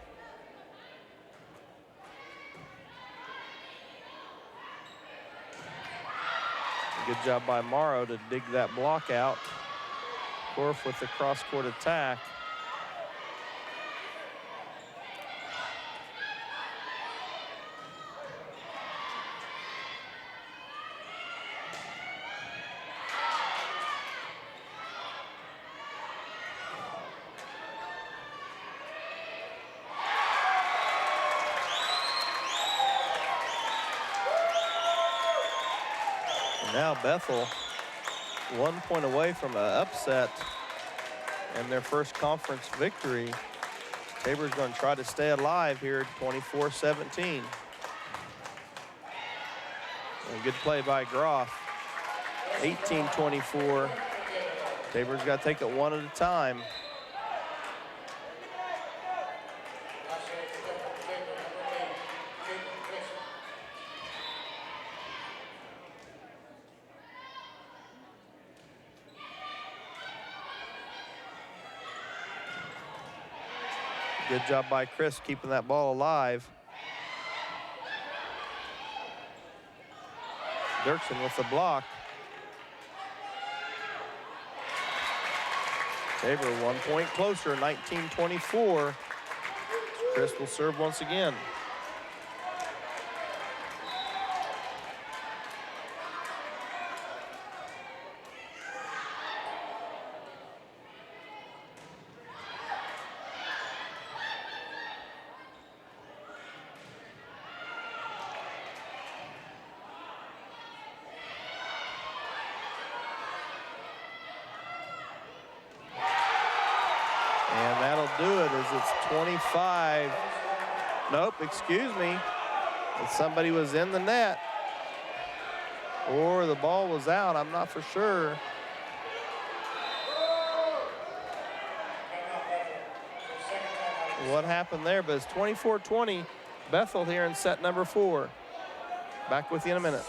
Good job by Morrow to dig that block out. Korf with the cross-court attack. Now Bethel 1 point away from an upset and their first conference victory. Tabor's going to try to stay alive here at 24-17. Good play by Groff. 18-24. Tabor's got to take it one at a time. Good job by Chris keeping that ball alive. Dirksen with the block. Tabor 1 point closer, 19-24. Chris will serve once again. And that'll do it as it's 25. Nope, excuse me. Somebody was in the net or the ball was out. I'm not for sure. What happened there, but it's 24-20. Bethel here in set number 4. Back with you in a minute.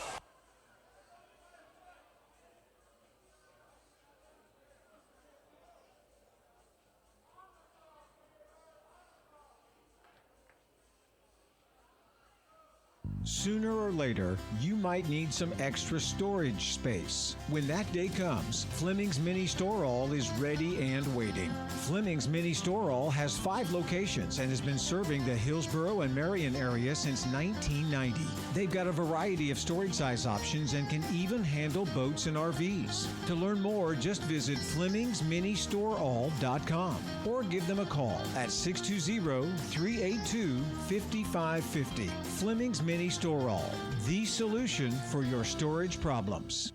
Sooner or later, you might need some extra storage space. When that day comes, Fleming's Mini Store-All is ready and waiting. Fleming's Mini Store-All has 5 locations and has been serving the Hillsborough and Marion area since 1990. They've got a variety of storage size options and can even handle boats and RVs. To learn more, just visit FlemingsMiniStoreAll.com or give them a call at 620-382-5550. Fleming's Mini Store-All, the solution for your storage problems.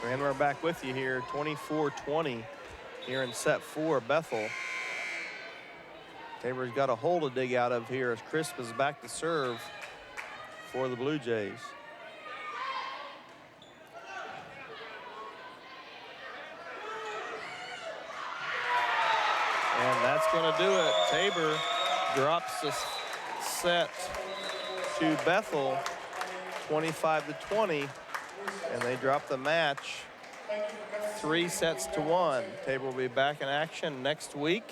And we're back with you here, 24-20 here in set 4, Bethel. Tabor's got a hole to dig out of here as Crisp is back to serve for the Blue Jays. And that's going to do it. Tabor drops the set to Bethel, 25-20, and they drop the match 3-1. Tabor will be back in action next week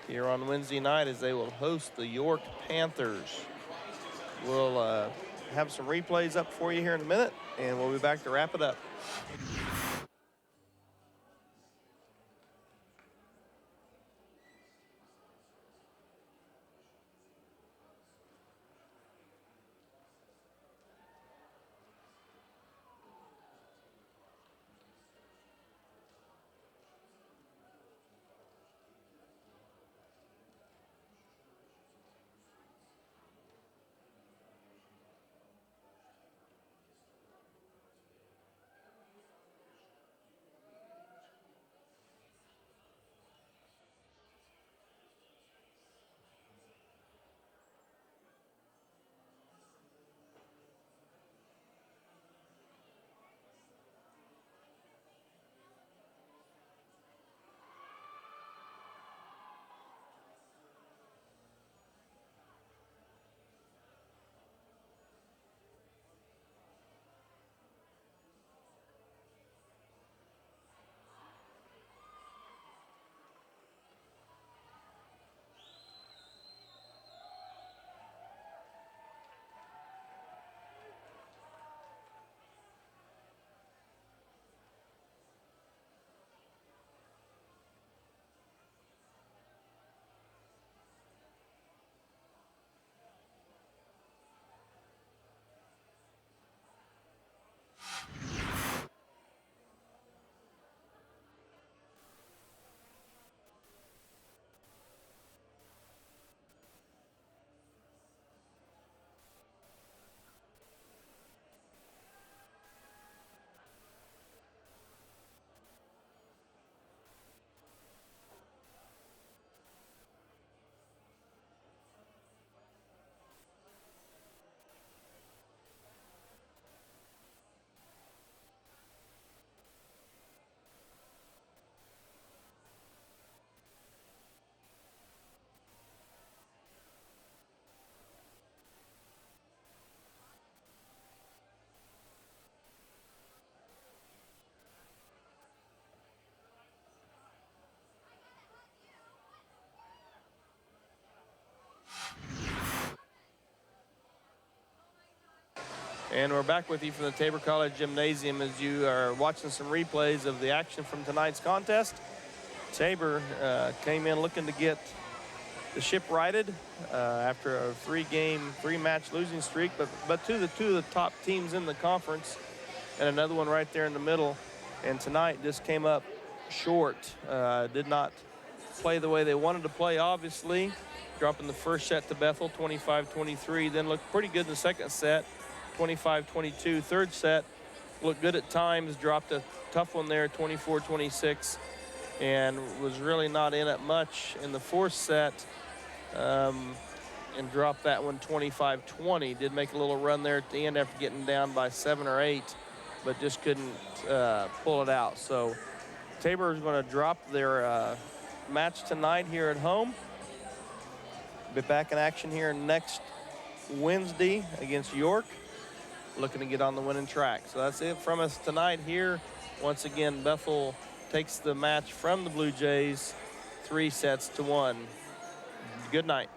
here on Wednesday night as they will host the York Panthers. We'll have some replays up for you here in a minute, and we'll be back to wrap it up. And we're back with you from the Tabor College Gymnasium as you are watching some replays of the action from tonight's contest. Tabor came in looking to get the ship righted after a three-match losing two of the top teams in the conference, and another one right there in the middle. And tonight just came up short. Did not play the way they wanted to play, obviously, dropping the first set to Bethel, 25-23. Then looked pretty good in the second set, 25-22. Third set looked good at times, dropped a tough one there, 24-26, and was really not in it much in the fourth set, and dropped that one 25-20. Did make a little run there at the end after getting down by 7 or 8, but just couldn't pull it out. So Tabor is going to drop their match tonight here at home. Be back in action here next Wednesday against York, looking to get on the winning track. So that's it from us tonight here. Once again, Bethel takes the match from the Blue Jays 3-1. Good night.